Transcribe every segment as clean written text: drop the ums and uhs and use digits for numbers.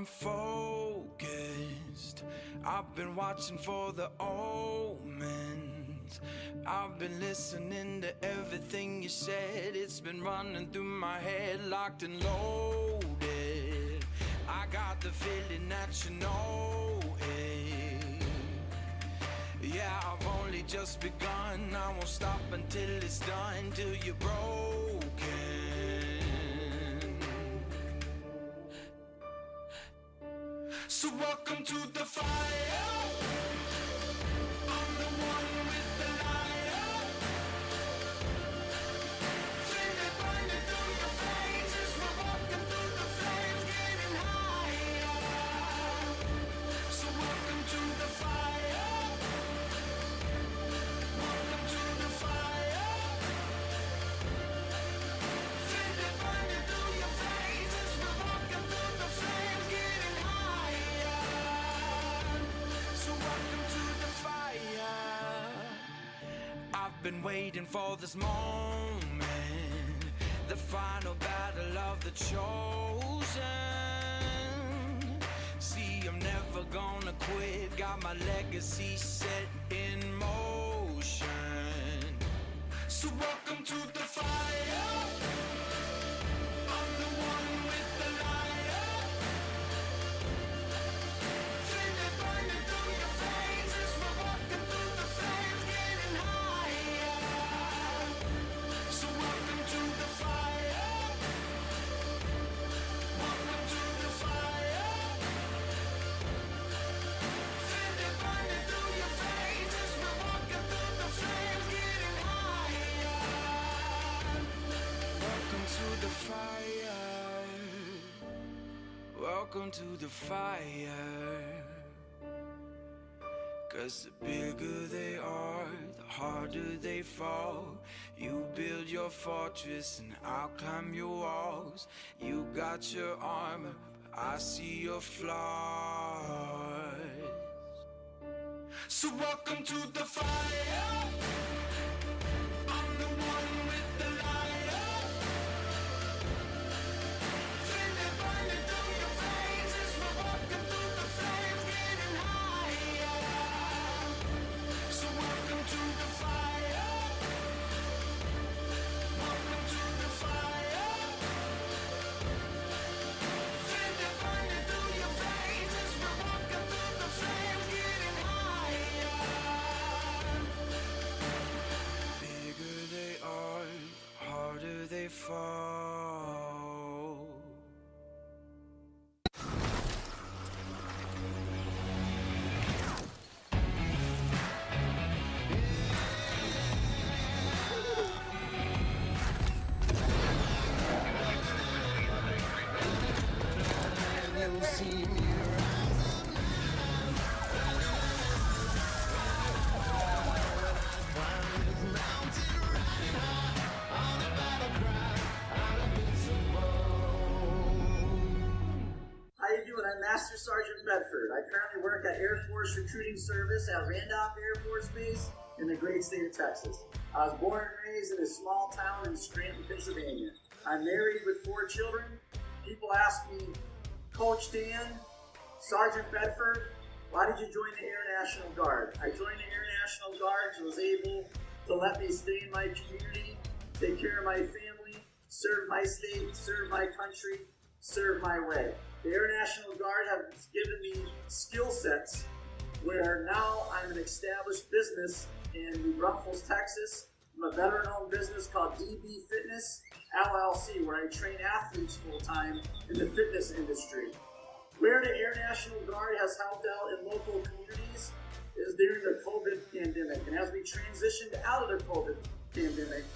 I'm focused. I've been watching for the omens. I've been listening to everything you said. It's been running through my head, locked and loaded. I got the feeling that you know it. Yeah, I've only just begun. I won't stop until it's done, till you're broken. So welcome to the fire. I'm the one with the light. Feel it burning through your veins as we're walking through the flames, getting higher. So welcome to the fire. Welcome to the fire. Feel it burning through your veins as we're walking through the flames, getting higher. So welcome to the fire. I've been waiting for this moment, the final battle of the chosen. See, I'm never gonna quit, got my legacy set in motion. So welcome to the fire. I'm the one with the light. Feel it burning through your veins as we're walking through the flames, getting higher. So welcome to the fire. Welcome to the fire. Feel it burning through your veins as we're walking through the flames, getting higher. Welcome to the fire. Welcome to the fire. 'Cause the bigger they are, the harder they fall. You build your fortress and I'll climb your walls. You got your armor, but I see your flaws. So welcome to the fire. I'm the one with the light. Feel it burning through your veins as we're walking through the flames, getting higher. So welcome to the fire. Welcome to the fire. Feel it burning through your veins as we're walking through the flames, getting higher. Bigger they are, the harder they fall. How you doing? I'm Master Sergeant Bedford. I currently work at Air Force Recruiting Service at Randolph Air Force Base in the great state of Texas. I was born and raised in a small town in Scranton, Pennsylvania. I'm married with 4 children. People ask me, Coach Dan, Sergeant Bedford, why did you join the Air National Guard? I joined the Air National Guard and was able to let me stay in my community, take care of my family, serve my state, serve my country, serve my way. The Air National Guard has given me skill sets where now I'm an established business in New Braunfels, Texas. I'm a veteran-owned business called DB Fitness LLC, where I train athletes full-time in the fitness industry. Where the Air National Guard has helped out in local communities is during the COVID pandemic. And as we transitioned out of the COVID pandemic,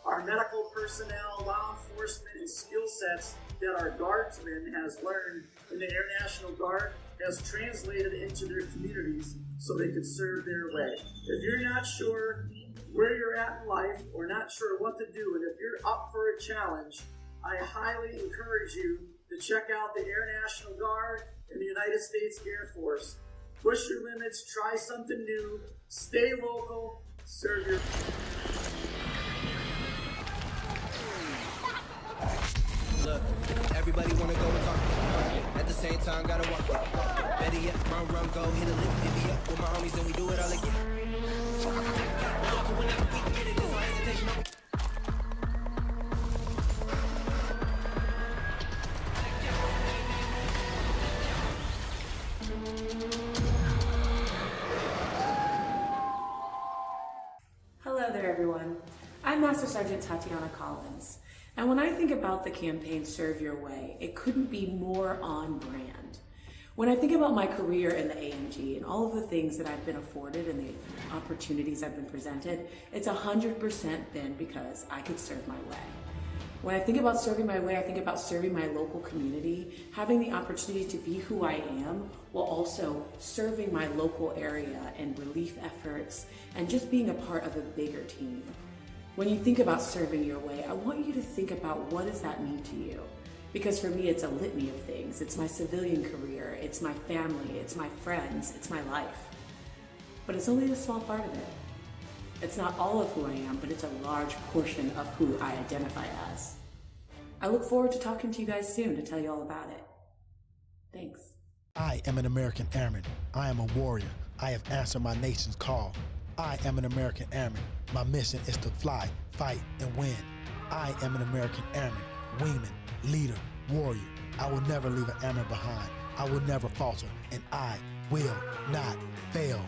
our medical personnel, law enforcement, and skill sets that our guardsmen has learned in the Air National Guard has translated into their communities so they could serve their way. If you're not sure where you're at in life or not sure what to do, and if you're up for a challenge, I highly encourage you to check out the Air National Guard and the United States Air Force. Push your limits, try something new, stay local, serve your... Look, everybody wanna go and talk to At the same time, gotta walk it. Better yet, run, go, hit a lick, divvy up with my homies, and we do it all again. Hello there, everyone. I'm Master Sergeant Tatiana Collins, and when I think about the campaign Serve Your Way, it couldn't be more on brand. When I think about my career in the AMG and all of the things that I've been afforded and the opportunities I've been presented, it's 100% been because I could serve my way. When I think about serving my way, I think about serving my local community, having the opportunity to be who I am, while also serving my local area and relief efforts, and just being a part of a bigger team. When you think about serving your way, I want you to think about what does that mean to you? Because for me, it's a litany of things. It's my civilian career, it's my family, it's my friends, it's my life. But it's only a small part of it. It's not all of who I am, but it's a large portion of who I identify as. I look forward to talking to you guys soon to tell you all about it. Thanks. I am an American Airman. I am a warrior. I have answered my nation's call. I am an American Airman. My mission is to fly, fight, and win. I am an American Airman, wingman, leader, warrior. I will never leave an airman behind. I will never falter, and I will not fail.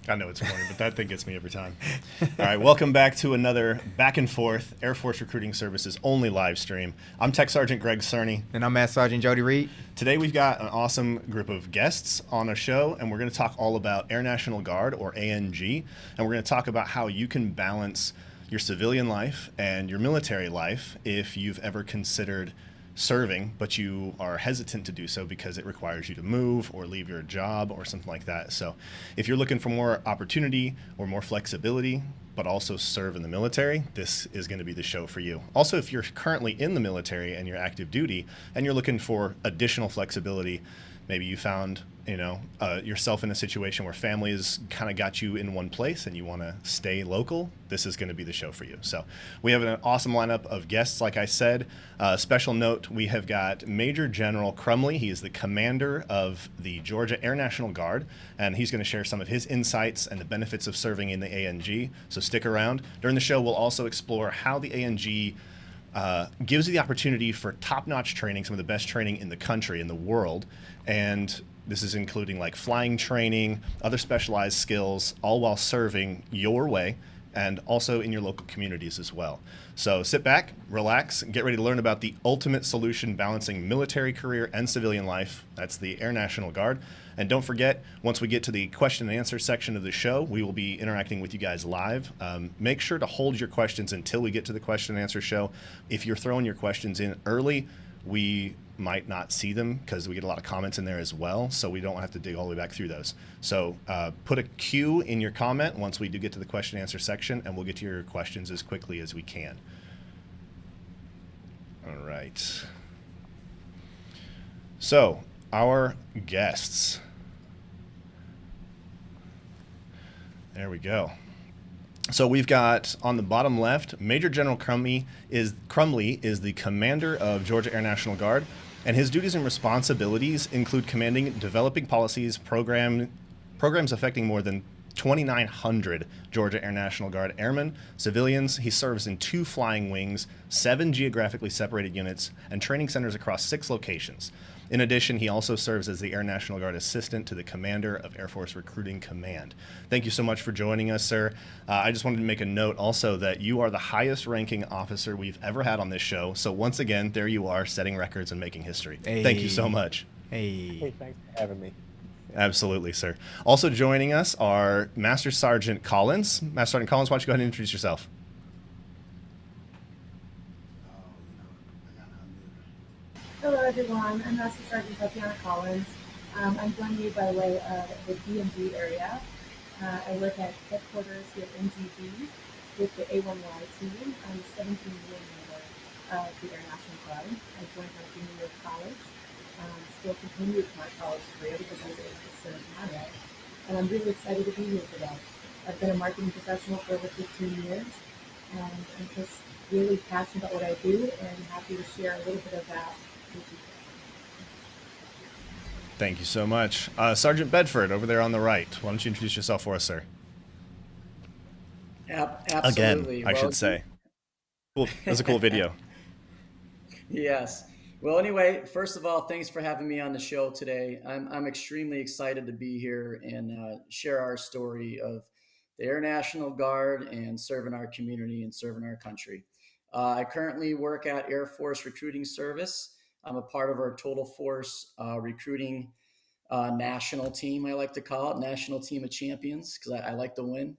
I know it's morning, but that thing gets me every time. All right, welcome back to another Back and Forth Air Force Recruiting Services only live stream. I'm Tech Sergeant Greg Cerny. And I'm Master Sergeant Jody Reed. Today we've got an awesome group of guests on our show, and we're going to talk all about Air National Guard, or ANG, and we're going to talk about how you can balance your civilian life and your military life if you've ever considered serving, but you are hesitant to do so because it requires you to move or leave your job or something like that. So if you're looking for more opportunity or more flexibility, but also serve in the military, this is going to be the show for you. Also, if you're currently in the military and you're active duty and you're looking for additional flexibility, maybe you found yourself in a situation where family has kind of got you in one place and you want to stay local, this is going to be the show for you. So we have an awesome lineup of guests, like I said. Special note, we have got Major General Crumbly. He is the commander of the Georgia Air National Guard, and he's going to share some of his insights and the benefits of serving in the ANG. So stick around. During the show, we'll also explore how the ANG gives you the opportunity for top-notch training, some of the best training in the country, in the world, and this is including like flying training, other specialized skills, all while serving your way and also in your local communities as well. So sit back, relax, and get ready to learn about the ultimate solution balancing military career and civilian life. That's the Air National Guard. And don't forget, once we get to the question and answer section of the show, we will be interacting with you guys live. Make sure to hold your questions until we get to the question and answer show. If you're throwing your questions in early, we might not see them because we get a lot of comments in there as well, so we don't have to dig all the way back through those. So put a Q in your comment once we do get to the question and answer section, and we'll get to your questions as quickly as we can. All right. So our guests. There we go. So we've got on the bottom left, Major General Crumbly is the commander of Georgia Air National Guard, and his duties and responsibilities include commanding, developing policies, programs affecting more than 2,900 Georgia Air National Guard airmen, civilians. He serves in 2 flying wings, 7 geographically separated units, and training centers across 6 locations. In addition, he also serves as the Air National Guard assistant to the commander of Air Force Recruiting Command. Thank you so much for joining us, sir. I just wanted to make a note also that you are the highest ranking officer we've ever had on this show. So once again, there you are, setting records and making history. Hey. Thank you so much. Hey, thanks for having me. Absolutely, sir. Also joining us are Master Sergeant Collins. Master Sergeant Collins, why don't you go ahead and introduce yourself? Hello everyone, I'm Master Sergeant Tatiana Collins. I'm joining you by way of the DMV area. I work at headquarters here at NGB with the A1Y team. I'm a 17-year member of the Air National Guard. I joined my junior year of college, still continued my college career because I was able to serve my way. And I'm really excited to be here today. I've been a marketing professional for over 15 years, and I'm just really passionate about what I do and happy to share a little bit of that with you. Thank you so much. Sergeant Bedford, over there on the right. Why don't you introduce yourself for us, sir? Again, Absolutely. I Well, should say. Cool. That's a cool video. yes. Well, anyway, first of all, thanks for having me on the show today. I'm extremely excited to be here and share our story of the Air National Guard and serving our community and serving our country. I currently work at Air Force Recruiting Service. I'm a part of our Total Force recruiting national team, I like to call it, National Team of Champions, because I like to win.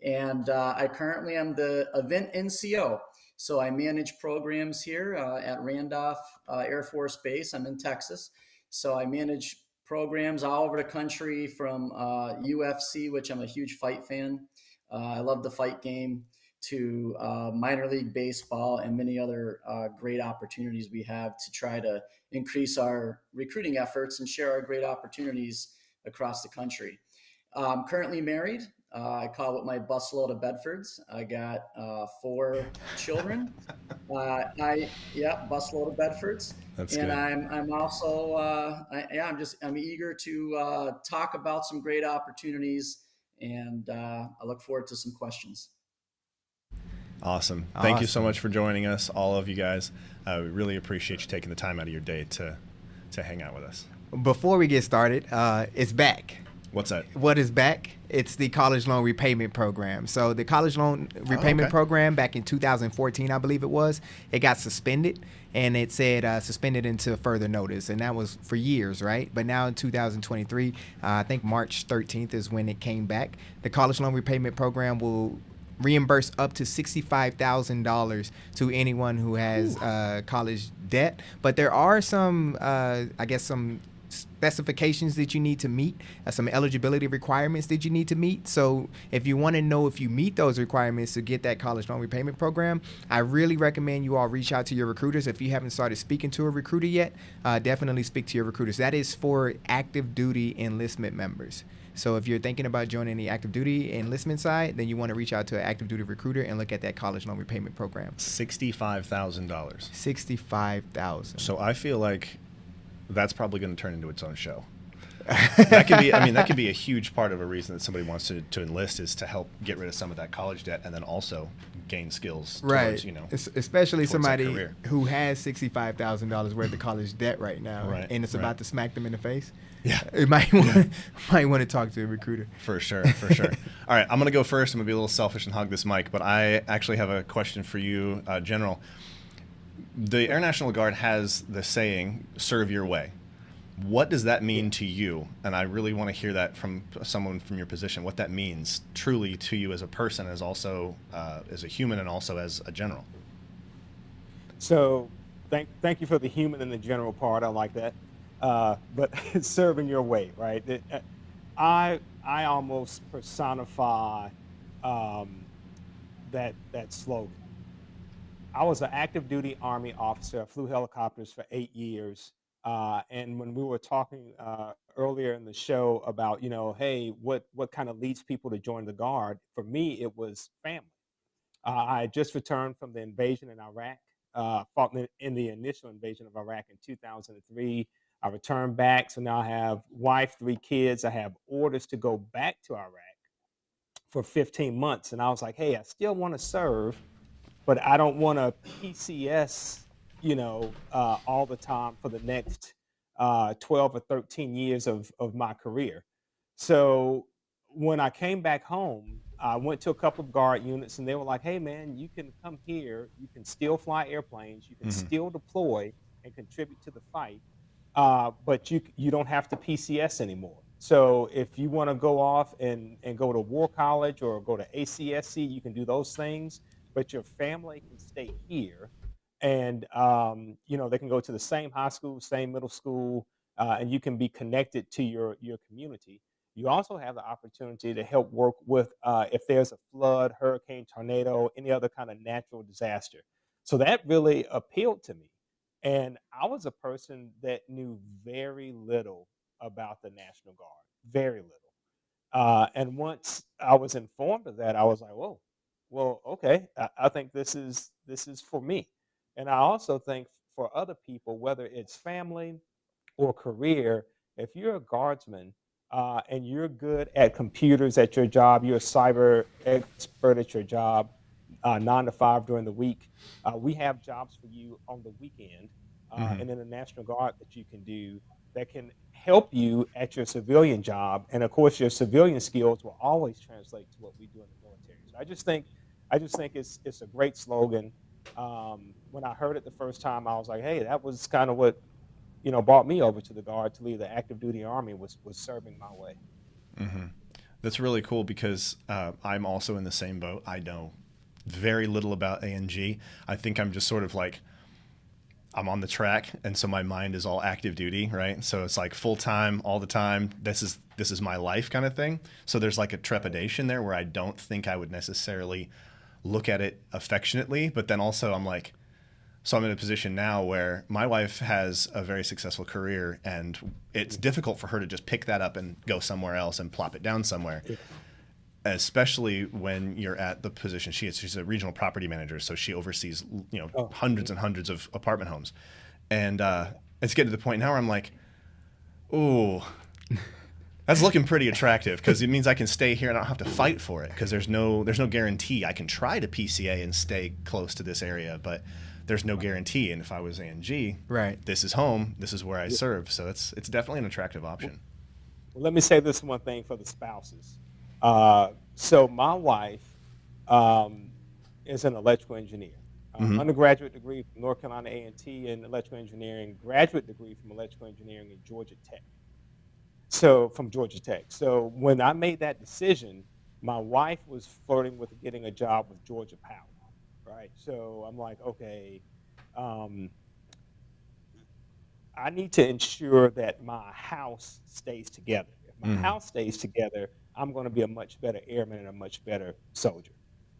And I currently am the event NCO. So I manage programs here at Randolph Air Force Base. I'm in Texas. So I manage programs all over the country from UFC, which I'm a huge fight fan. I love the fight game, to minor league baseball and many other great opportunities we have to try to increase our recruiting efforts and share our great opportunities across the country. I'm currently married. I call it my busload of Bedfords. I got 4 children. Busload of Bedfords. That's And good. I'm also I'm eager to talk about some great opportunities, and I look forward to some questions. Awesome. Thank you so Awesome. much for joining us, all of you guys. We really appreciate you taking the time out of your day to hang out with us. Before we get started, it's back. What's that? What is back? It's the college loan repayment program. So the college loan repayment okay. program back in 2014, I believe it was, it got suspended, and it said suspended until further notice, and that was for years, right? But now in 2023, I think March 13th is when it came back. The college loan repayment program will reimburse up to $65,000 to anyone who has college debt. But there are some, some specifications that you need to meet, some eligibility requirements that you need to meet. So if you want to know if you meet those requirements to get that college loan repayment program, I really recommend you all reach out to your recruiters. If you haven't started speaking to a recruiter yet, definitely speak to your recruiters. That is for active duty enlistment members. So if you're thinking about joining the active duty enlistment side, then you want to reach out to an active duty recruiter and look at that college loan repayment program. $65,000. $65,000. So I feel like that's probably going to turn into its own show. That can be, that could be a huge part of a reason that somebody wants to enlist, is to help get rid of some of that college debt and then also gain skills Right. towards, Especially towards that somebody career. who has $65,000 worth of college debt right now, Right, and it's right. about to smack them in the face. Yeah. It might want to talk to a recruiter. For sure, for sure. All right, I'm going to go first. I'm going to be a little selfish and hog this mic, but I actually have a question for you, General. The Air National Guard has the saying, serve your way. What does that mean to you? And I really want to hear that from someone from your position, what that means truly to you as a person, as also as a human, and also as a general. So thank you for the human and the general part. I like that. But serving your way, right? I almost personify that slogan. I was an active duty Army officer. I flew helicopters for 8 years. And when we were talking earlier in the show about, hey, what kind of leads people to join the Guard? For me, it was family. I had just returned from the invasion in Iraq, fought in the initial invasion of Iraq in 2003. I returned back, so now I have wife, 3 kids. I have orders to go back to Iraq for 15 months. And I was like, hey, I still want to serve, but I don't want to PCS, all the time for the next 12 or 13 years of my career. So when I came back home, I went to a couple of Guard units, and they were like, hey, man, you can come here. You can still fly airplanes. You can still deploy and contribute to the fight, but you don't have to PCS anymore. So if you want to go off and go to War College or go to ACSC, you can do those things, but your family can stay here, and they can go to the same high school, same middle school, and you can be connected to your community. You also have the opportunity to help work with if there's a flood, hurricane, tornado, any other kind of natural disaster. So that really appealed to me. And I was a person that knew very little about the National Guard, very little. And once I was informed of that, I was like, whoa, well, okay, I think this is for me. And I also think for other people, whether it's family or career, if you're a guardsman and you're good at computers at your job, you're a cyber expert at your job, 9 to 5 during the week. We have jobs for you on the weekend Hmm. and in the National Guard that you can do that can help you at your civilian job. And of course, your civilian skills will always translate to what we do in the military. So I just think it's a great slogan. When I heard it the first time, I was like, hey, that was kind of what brought me over to the Guard to leave the active duty Army was serving my way. Hmm. That's really cool because I'm also in the same boat. I know very little about ANG. I think I'm just sort of like I'm on the track, and so my mind is all active duty, right? So it's like full time, all the time. This is my life kind of thing. So there's like a trepidation there where I don't think I would necessarily look at it affectionately, but then also I'm like, so I'm in a position now where my wife has a very successful career, and it's difficult for her to just pick that up and go somewhere else and plop it down somewhere, especially when you're at the position she is. She's a regional property manager, so she oversees Oh, hundreds and hundreds of apartment homes, and it's getting to the point now where I'm like, ooh, that's looking pretty attractive because it means I can stay here and I don't have to fight for it because there's no guarantee. I can try to PCA and stay close to this area, but there's no guarantee. And if I was ANG, Right. this is home. This is where I serve. So it's definitely an attractive option. well, let me say this one thing for the spouses. So my wife um, is an electrical engineer. Hmm. Undergraduate degree from North Carolina A&T in electrical engineering, graduate degree from electrical engineering in Georgia Tech. So from Georgia Tech. So when I made that decision, my wife was flirting with getting a job with Georgia Power, right? So I'm like, okay, um, I need to ensure that my house stays together. If my Hmm. house stays together, I'm going to be a much better airman and a much better soldier.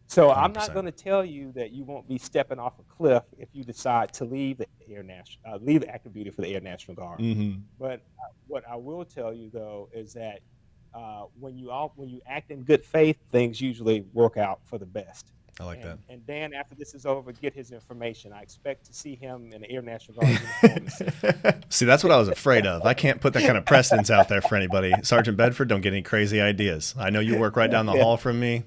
So I'm not 100%. going to tell you that you won't be stepping off a cliff if you decide to leave active duty for the Air National Guard. Hmm. But what I will tell you though is that when you act in good faith, things usually work out for the best. I like that. And Dan, after this is over, get his information. I expect to see him in the Air National Guard uniform in 6 months. See, that's what I was afraid of. I can't put that kind of precedence out there for anybody. Sergeant Bedford, don't get any crazy ideas. I know you work right down the hall from me.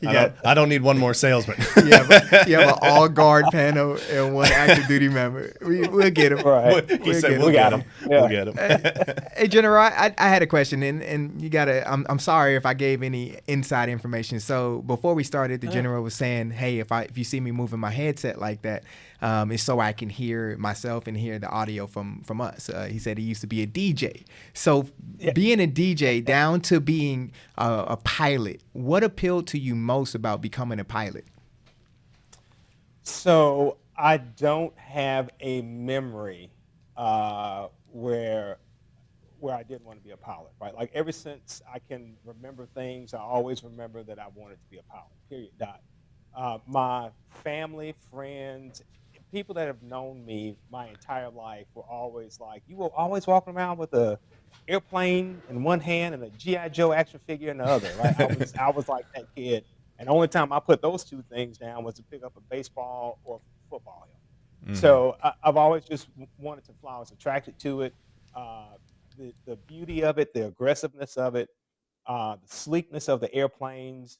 You I got don't need one more salesman. you have an all guard panel and one active duty member. We'll get him. Right. He We'll said get we'll him. get got him. him. Yeah. We'll get him. Hey General, I had a question, and you gotta. I'm sorry if I gave any inside information. So before we started, the General was saying, "Hey, if you see me moving my headset like that, it's so I can hear myself and hear the audio from us." He said he used to be a DJ. So being a DJ down to being a pilot, what appealed to you most about becoming a pilot? So I don't have a memory where I didn't want to be a pilot, right? Like ever since I can remember things, I always remember that I wanted to be a pilot. Period. Dot. My family, friends, people that have known me my entire life were always like, "You were always walking around with a airplane in one hand and a GI Joe action figure in the other." Right? I was like that kid, and the only time I put those two things down was to pick up a baseball or football helmet. Hmm. So I've always just wanted to fly. I was attracted to it. Uh, the beauty of it, the aggressiveness of it, the sleekness of the airplanes,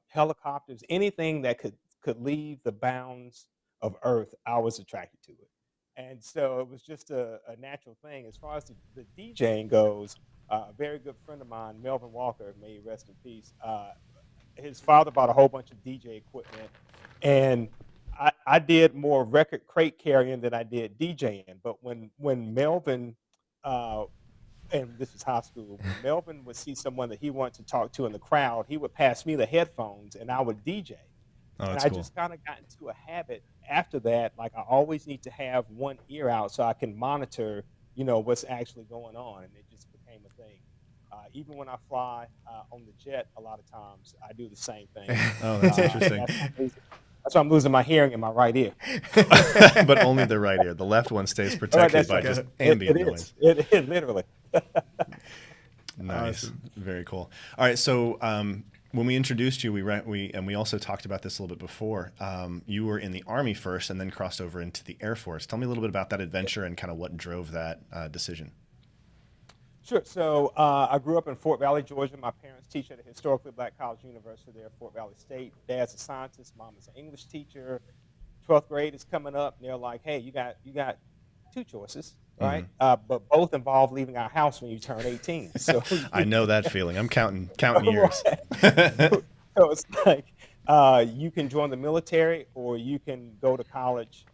helicopters, anything that could leave the bounds of Earth, I was attracted to it. And so it was just a natural thing. As far as the DJing goes, a very good friend of mine, Melvin Walker, may he rest in peace. His father bought a whole bunch of DJ equipment, and I did more record crate carrying than I did DJing. But when Melvin uh, and this was high school, when Melvin would see someone that he wanted to talk to in the crowd, he would pass me the headphones and I would DJ. Oh, And that's I cool. just kind of got into a habit after that. Like I always need to have one ear out so I can monitor, what's actually going on. And it just became a thing. Even when I fly on the jet, a lot of times I do the same thing. Oh, that's interesting. That's why I'm losing my hearing in my right ear. But only the right ear. The left one stays All right, protected that's by right. just It ambient is. noise. It is literally. Nice. Awesome. Very cool. All right. So when we introduced you, we also talked about this a little bit before. You were in the Army first, and then crossed over into the Air Force. Tell me a little bit about that adventure and kind of what drove that decision. Sure. So I grew up in Fort Valley, Georgia. My parents teach at a historically black college university there, Fort Valley State. Dad's a scientist. Mom is an English teacher. 12th grade is coming up, and they're like, "Hey, you got two choices, Hmm. right? But both involve leaving our house when you turn 18. So I know that feeling. I'm counting years. right. So it's like you can join the military or you can go to college.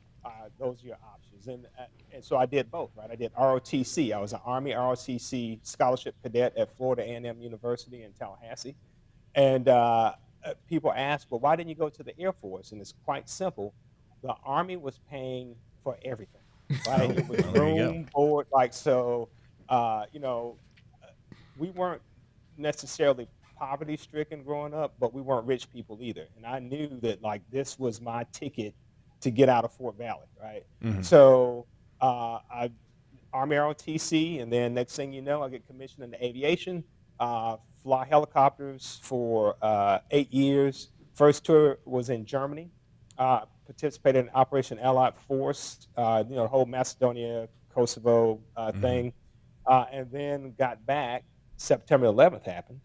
Those are your options. And so I did both, right? I did ROTC. I was an Army ROTC scholarship cadet at Florida A&M University in Tallahassee. And people ask, well, why didn't you go to the Air Force? And it's quite simple. The Army was paying for everything, right? Oh, It was well, there you go. room, board, like so. You know, we weren't necessarily poverty stricken growing up, but we weren't rich people either. And I knew that like this was my ticket to get out of Fort Valley, right? Hmm. So I Army ROTC, and then next thing you know, I get commissioned into aviation, fly helicopters for 8 years. First tour was in Germany. Participated in Operation Allied Force, the whole Macedonia, Kosovo Hmm. thing, and then got back. September 11th happened,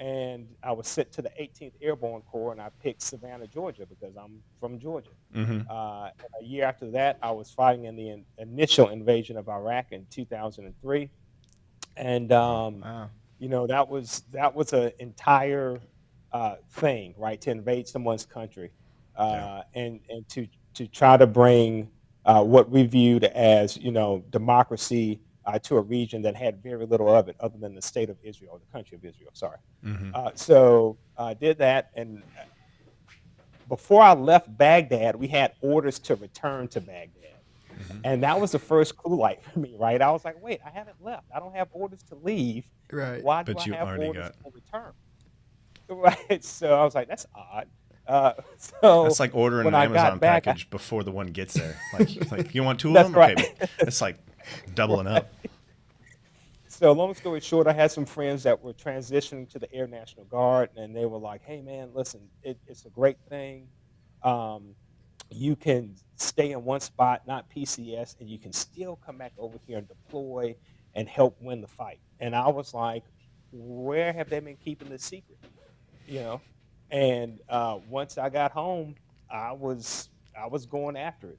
and I was sent to the 18th Airborne Corps, and I picked Savannah, Georgia, because I'm from Georgia. Hmm. And a year after that, I was fighting in the initial invasion of Iraq in 2003, and Wow. that was an entire thing, right, to invade someone's country, Yeah. and to try to bring what we viewed as democracy to a region that had very little of it, other than the state of Israel, the country of Israel. Sorry. Hmm. So I did that, and before I left Baghdad, we had orders to return to Baghdad. Hmm. And that was the first clue light for me, right? I was like, wait, I haven't left. I don't have orders to leave. Right. Why do But I you have already orders got. to return? Right. So I was like, that's odd. That's So like ordering when an I got Amazon back, package before the one gets there. Like you want two of that's them? right. Okay, it's like doubling up. So long story short, I had some friends that were transitioning to the Air National Guard, and they were like, "Hey, man, listen, it's a great thing. Um, you can stay in one spot, not PCS, and you can still come back over here and deploy and help win the fight." And I was like, "Where have they been keeping this secret?" You know. And once I got home, I was going after it,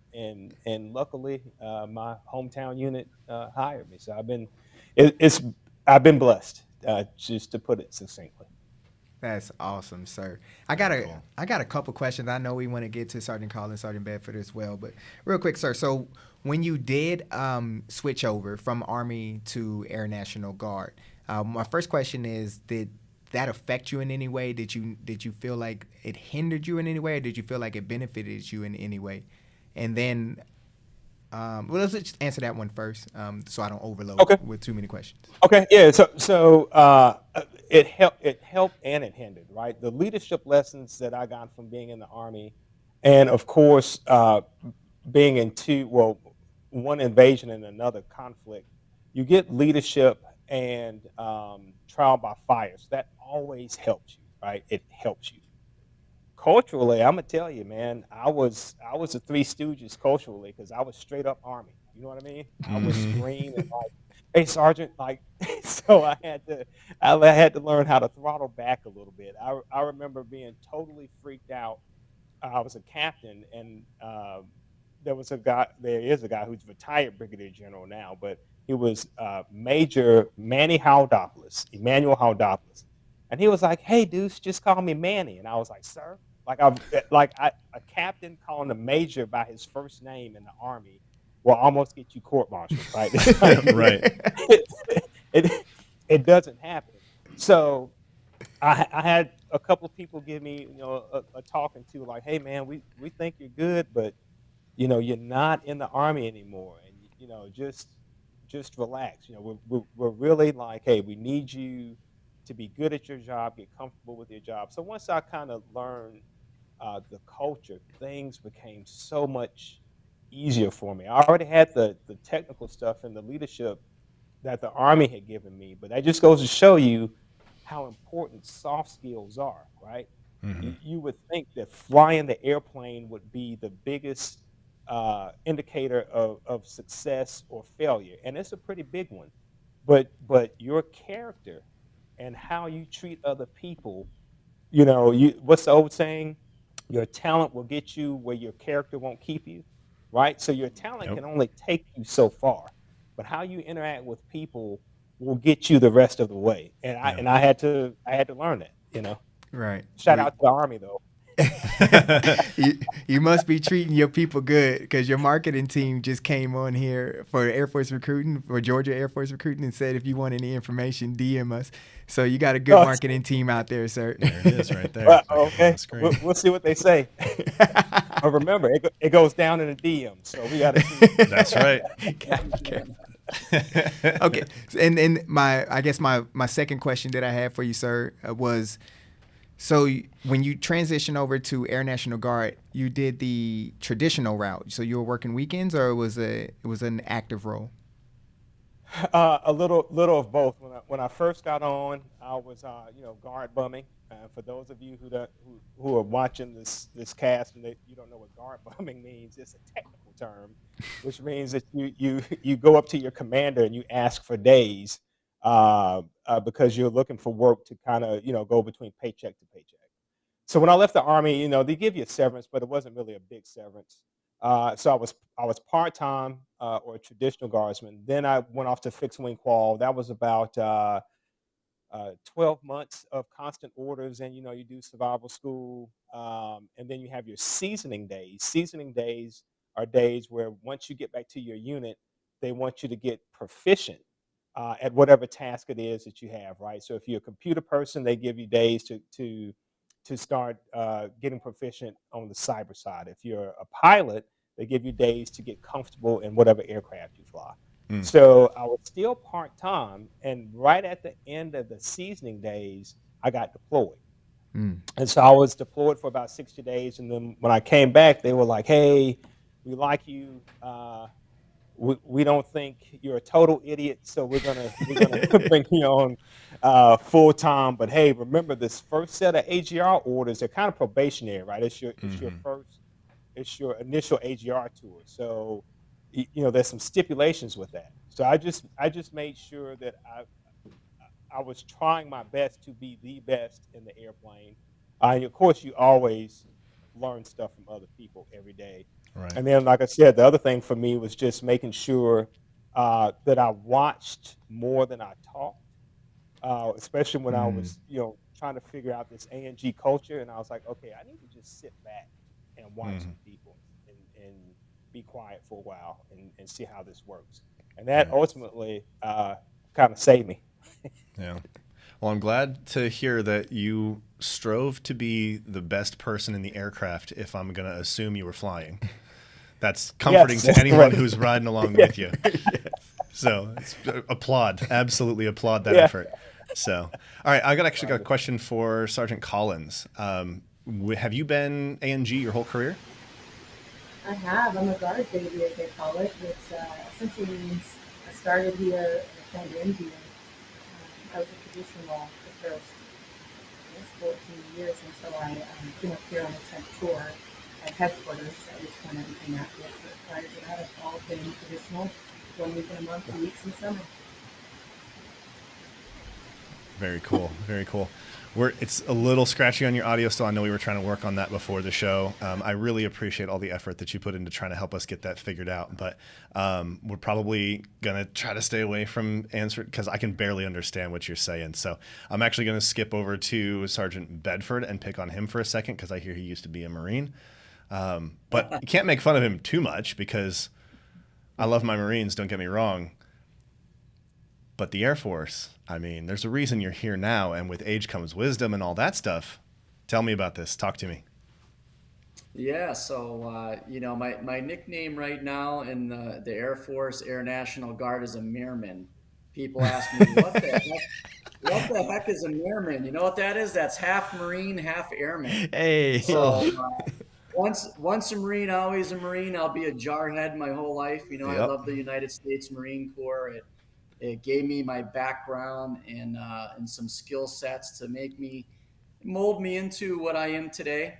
and luckily, my hometown unit hired me. So it's I've been blessed, just to put it succinctly. That's awesome, sir. I got Very a cool. I got a couple questions. I know we want to get to Sergeant Collins, Sergeant Bedford as well, but real quick, sir. So when you did switch over from Army to Air National Guard, my first question is: did that affect you in any way? Did you feel like it hindered you in any way, or did you feel like it benefited you in any way? And then, well, let's just answer that one first, so I don't overload Okay. with too many questions. Okay. Yeah. So it helped and it hindered. Right. The leadership lessons that I got from being in the Army, and of course, being in one invasion and another conflict, you get leadership and trial by fire. So that always helps you, right? It helps you. Culturally, I'm gonna tell you, man, I was a Three Stooges culturally, because I was straight up Army. You know what I mean? I would Hmm. scream and like, "Hey, Sergeant!" Like, so I had to learn how to throttle back a little bit. I remember being totally freaked out. I was a captain, and there is a guy who's retired brigadier general now, but he was Major Manny Haldopoulos, Emmanuel Haldopoulos, and he was like, "Hey, Deuce, just call me Manny," and I was like, "Sir." A captain calling a major by his first name in the army will almost get you court-martialed, right? It's like Right. it, it, it doesn't happen. So I had a couple of people give me, a talking to, like, "Hey, man, we think you're good, but you're not in the army anymore, and just relax. We're really like, hey, we need you to be good at your job, get comfortable with your job." So once I kind of learned the culture, things became so much easier for me. I already had the technical stuff and the leadership that the army had given me, but that just goes to show you how important soft skills are, right? Hmm. You would think that flying the airplane would be the biggest indicator of success or failure, and it's a pretty big one. But your character and how you treat other people, you what's the old saying? Your talent will get you where your character won't keep you, right? So your talent Yep. can only take you so far, but how you interact with people will get you the rest of the way. And I Yeah. and I had to learn that. Right. Shout out to the army though. you must be treating your people good because your marketing team just came on here for Air Force recruiting, for Georgia Air Force recruiting, and said if you want any information, DM us. So you got a good Oh, marketing team out there, sir. There it is right there on okay, the screen. we'll see what they say. But remember, it goes down in the DM, so we got to see. That's right. Gotta be careful. Okay, and I guess my second question that I had for you, sir, was so when you transition over to Air National Guard, you did the traditional route. So you were working weekends, or it was an active role? A little of both. When I first got on, I was guard bumming. For those of you who are watching this cast and you don't know what guard bumming means, it's a technical term, which means that you go up to your commander and you ask for days because you're looking for work to kind of go between paycheck to paycheck. So when I left the army, they give you a severance, but it wasn't really a big severance. So I was part time or a traditional guardsman. Then I went off to fixed wing qual. That was about 12 months of constant orders, and you do survival school, and then you have your seasoning days. Seasoning days are days where once you get back to your unit, they want you to get proficient at whatever task it is that you have, right? So if you're a computer person, they give you days to start getting proficient on the cyber side. If you're a pilot, they give you days to get comfortable in whatever aircraft you fly. Mm. So I was still part time, and right at the end of the seasoning days, I got deployed. Mm. And so I was deployed for about 60 days, and then when I came back, they were like, "Hey, we like you. We don't think you're a total idiot, so we're gonna bring you on full time. But hey, remember this first set of AGR orders? They're kind of probationary, right? Hmm. It's your initial AGR tour. So there's some stipulations with that. So I just made sure that I was trying my best to be the best in the airplane. And of course, you always learn stuff from other people every day. Right. And then, like I said, the other thing for me was just making sure that I watched more than I talked, especially when I Mm. was, trying to figure out this ANG culture. And I was like, okay, I need to just sit back and watch Hmm. some people and be quiet for a while and see how this works. And that Yeah. ultimately kind of saved me. Yeah. Well, I'm glad to hear that you strove to be the best person in the aircraft if I'm going to assume you were flying. That's comforting Yes, to that's anyone correct. who's riding along Yeah, with you. So applaud, absolutely applaud that yeah. effort. So, all right, I got actually got a Right. question for Sergeant Collins. Have you been ANG your whole career? I have. I'm a guard baby, as they call it, which essentially means I started here in Indian. I was a traditional the first, I guess, 14 years until I came up here on a temp tour at headquarters. I just when everything out here. But prior to that, I've all been traditional, 1 week in a month, 2 weeks in summer. Very cool. Very cool. It's a little scratchy on your audio still. I know we were trying to work on that before the show. I really appreciate all the effort that you put into trying to help us get that figured out. But we're probably going to try to stay away from answering because I can barely understand what you're saying. So I'm actually going to skip over to Sergeant Bedford and pick on him for a second because I hear he used to be a Marine. But you can't make fun of him too much because I love my Marines, don't get me wrong. But the Air Force, I mean, there's a reason you're here now, and with age comes wisdom and all that stuff. Tell me about this. Talk to me. Yeah, so my nickname right now in the Air Force Air National Guard is a Meerman. People ask me, what the heck is a Meerman? You know what that is? That's half Marine, half Airman. Hey. So Oh, once a Marine, always a Marine. I'll be a jarhead my whole life. I yep. love the United States Marine Corps. It gave me my background and some skill sets to mold me into what I am today.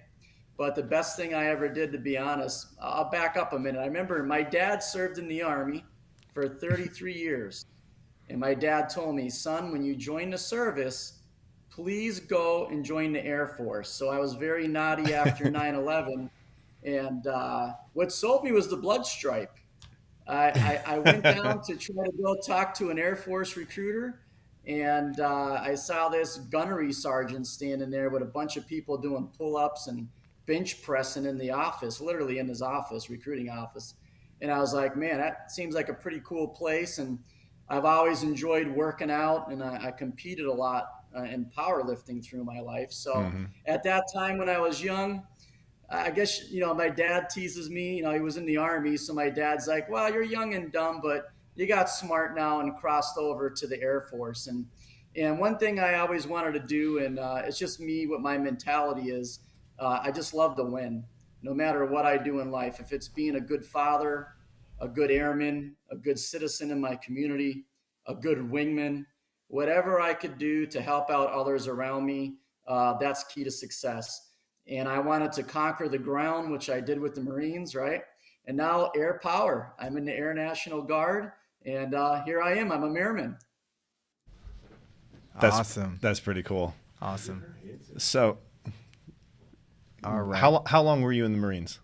But the best thing I ever did, to be honest, I'll back up a minute. I remember my dad served in the Army for 33 years. And my dad told me, son, when you join the service, please go and join the Air Force. So I was very naughty after 9/11. And what sold me was the blood stripe. I went down to try to go talk to an Air Force recruiter, and I saw this gunnery sergeant standing there with a bunch of people doing pull-ups and bench pressing in the office, literally in his office, recruiting office. And I was like, man, that seems like a pretty cool place. And I've always enjoyed working out, and I competed a lot in powerlifting through my life. So at that time when I was young, I guess, my dad teases me, he was in the Army. So my dad's like, well, you're young and dumb, but you got smart now and crossed over to the Air Force. And one thing I always wanted to do, and it's just me, what my mentality is, I just love to win, no matter what I do in life. If it's being a good father, a good airman, a good citizen in my community, a good wingman, whatever I could do to help out others around me, that's key to success. And I wanted to conquer the ground, which I did with the Marines, right? And now air power. I'm in the Air National Guard, and here I am. I'm a Airman. Awesome. That's pretty cool. Awesome. So, all right. How long were you in the Marines?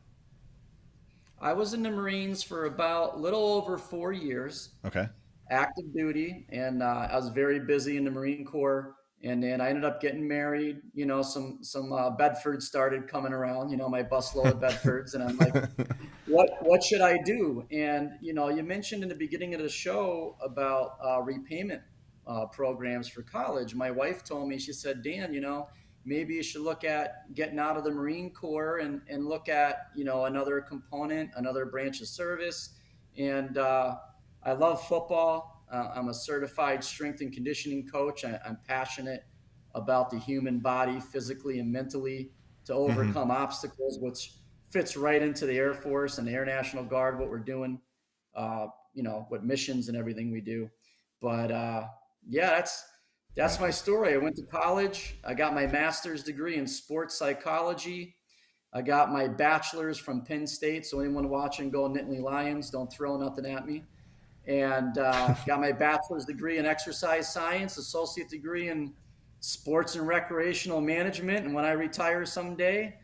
I was in the Marines for about a little over 4 years. Okay. Active duty, and I was very busy in the Marine Corps. And then I ended up getting married. Some Bedfords started coming around. My busload of Bedfords, and I'm like, what should I do? And you mentioned in the beginning of the show about repayment programs for college. My wife told me, she said, Dan, maybe you should look at getting out of the Marine Corps and look at another component, another branch of service. And I love football. I'm a certified strength and conditioning coach. I'm passionate about the human body, physically and mentally, to overcome obstacles, which fits right into the Air Force and the Air National Guard, what we're doing, what missions and everything we do. But yeah, that's my story. I went to college. I got my master's degree in sports psychology. I got my bachelor's from Penn State. So anyone watching, go Nittany Lions, don't throw nothing at me. And got my bachelor's degree in exercise science, associate degree in sports and recreational management. And when I retire someday,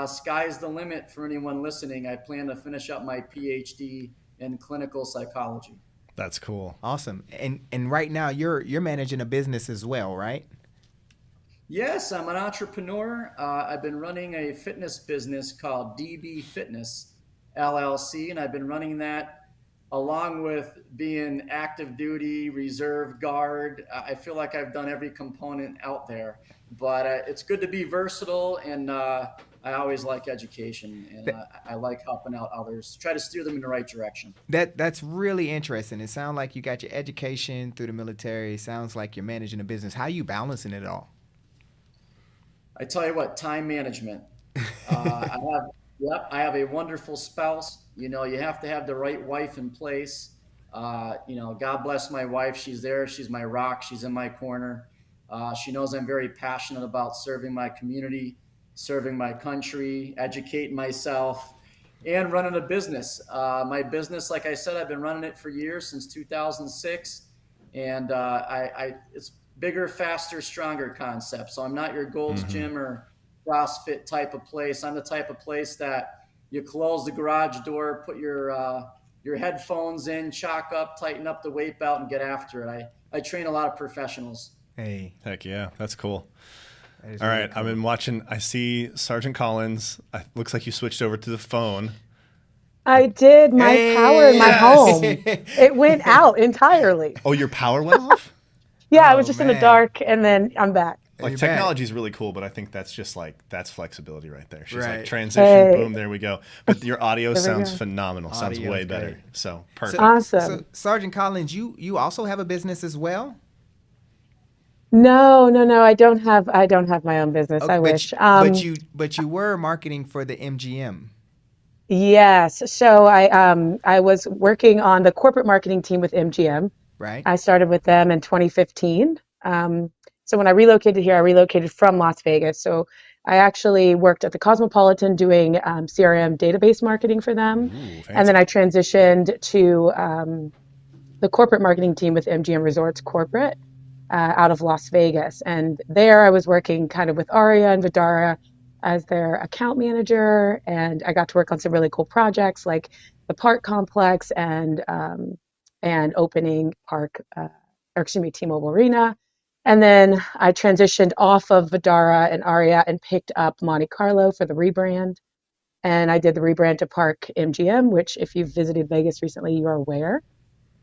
sky's the limit for anyone listening. I plan to finish up my PhD in clinical psychology. That's cool. Awesome. And right now you're managing a business as well, right? Yes, I'm an entrepreneur. I've been running a fitness business called DB Fitness LLC, and I've been running that along with being active duty, reserve guard. I feel like I've done every component out there, but it's good to be versatile, and I always like education, and I like helping out others, try to steer them in the right direction. That's really interesting. It sounds like you got your education through the military. It sounds like you're managing a business. How are you balancing it all? I tell you what, time management. I have a wonderful spouse. You have to have the right wife in place. God bless my wife. She's there. She's my rock. She's in my corner. She knows I'm very passionate about serving my community, serving my country, educating myself, and running a business. My business, like I said, I've been running it for years, since 2006. And it's bigger, faster, stronger concept. So I'm not your Gold's Gym or CrossFit type of place. I'm the type of place that you close the garage door, put your headphones in, chalk up, tighten up the weight belt, and get after it. I train a lot of professionals. Hey. Heck yeah, that's cool. That is All really right, cool. I've been watching. I see Sergeant Collins. Looks like you switched over to the phone. I did. My power in my Yes. home, it went out entirely. Oh, your power went off? Yeah, I Oh, was just in the man. dark, and then I'm back. Like, You're back. technology is really cool, but I think that's just that's flexibility right there. She's Right. like, transition, Hey. boom, there we go. But your audio There we sounds go. phenomenal. Sounds Audio way is better. great. So perfect. Awesome. So Sergeant Collins, you also have a business as well? No, I don't have my own business. Okay, I wish. but you were marketing for the MGM. Yes. So I was working on the corporate marketing team with MGM, right? I started with them in 2015. So when I relocated here, I relocated from Las Vegas. So I actually worked at the Cosmopolitan doing CRM database marketing for them. Ooh, And then fancy. I transitioned to the corporate marketing team with MGM Resorts Corporate out of Las Vegas. And there I was working kind of with Aria and Vidara as their account manager. And I got to work on some really cool projects like the park complex and opening park, or excuse me, T-Mobile Arena. And then I transitioned off of Vidara and Aria and picked up Monte Carlo for the rebrand. And I did the rebrand to Park MGM, which if you've visited Vegas recently, you are aware,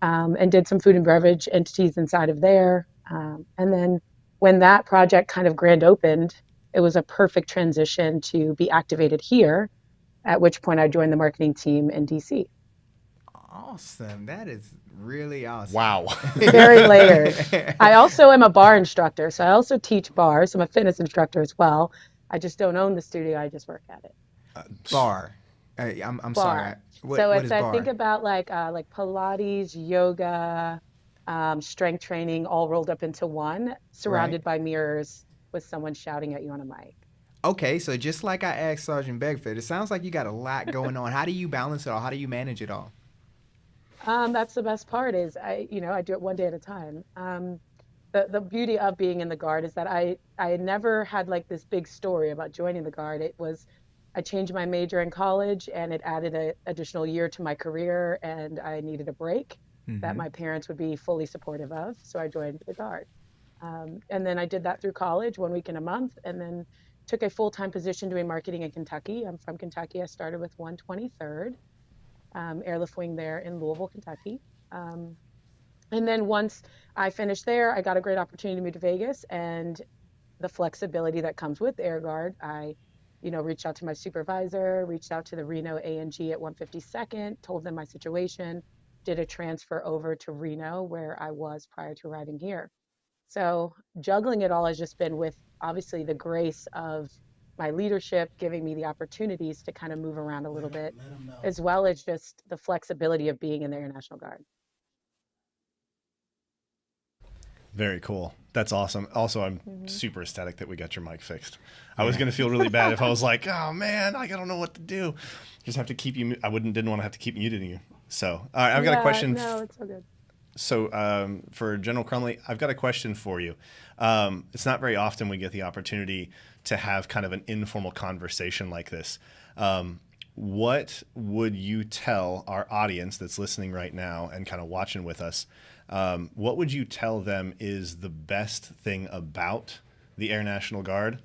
and did some food and beverage entities inside of there. And then when that project kind of grand opened, it was a perfect transition to be activated here, at which point I joined the marketing team in DC. Awesome. That is really awesome. Wow. Very layered. I also am a bar instructor, so I also teach bars. I'm a fitness instructor as well. I just don't own the studio, I just work at it. Bar. I'm sorry. Bar. So What it's is I think bar? about like Pilates, yoga, strength training all rolled up into one, Right. surrounded by mirrors with someone shouting at you on a mic. Okay, so just like I asked Sergeant Beckford, it sounds like you got a lot going on. How do you balance it all? How do you manage it all? That's the best part is I do it one day at a time. The beauty of being in the Guard is that I never had like this big story about joining the Guard. It was I changed my major in college and it added an additional year to my career and I needed a break that Mm-hmm. my parents would be fully supportive of. So I joined the Guard. And then I did that through college, 1 week in a month, and then took a full-time position doing marketing in Kentucky. I'm from Kentucky. I started with 123rd Airlift Wing there in Louisville, Kentucky. Um, and then once I finished there, I got a great opportunity to move to Vegas and the flexibility that comes with Air Guard. I reached out to my supervisor, reached out to the Reno A&G at 152nd, told them my situation, did a transfer over to Reno where I was prior to arriving here. So juggling it all has just been with obviously the grace of my leadership giving me the opportunities to kind of move around a little bit, as well as just the flexibility of being in the Air National Guard. Very cool. That's awesome. Also, I'm Mhm. super ecstatic that we got your mic fixed. I was going to feel really bad if I was like, oh man, I don't know what to do. Just have to keep you. I didn't want to have to keep muting you. So, all right, I've got a Yeah, question. no, it's all good. So, for General Crumbly, I've got a question for you. It's not very often we get the opportunity to have kind of an informal conversation like this. What would you tell our audience that's listening right now and kind of watching with us? What would you tell them is the best thing about the Air National Guard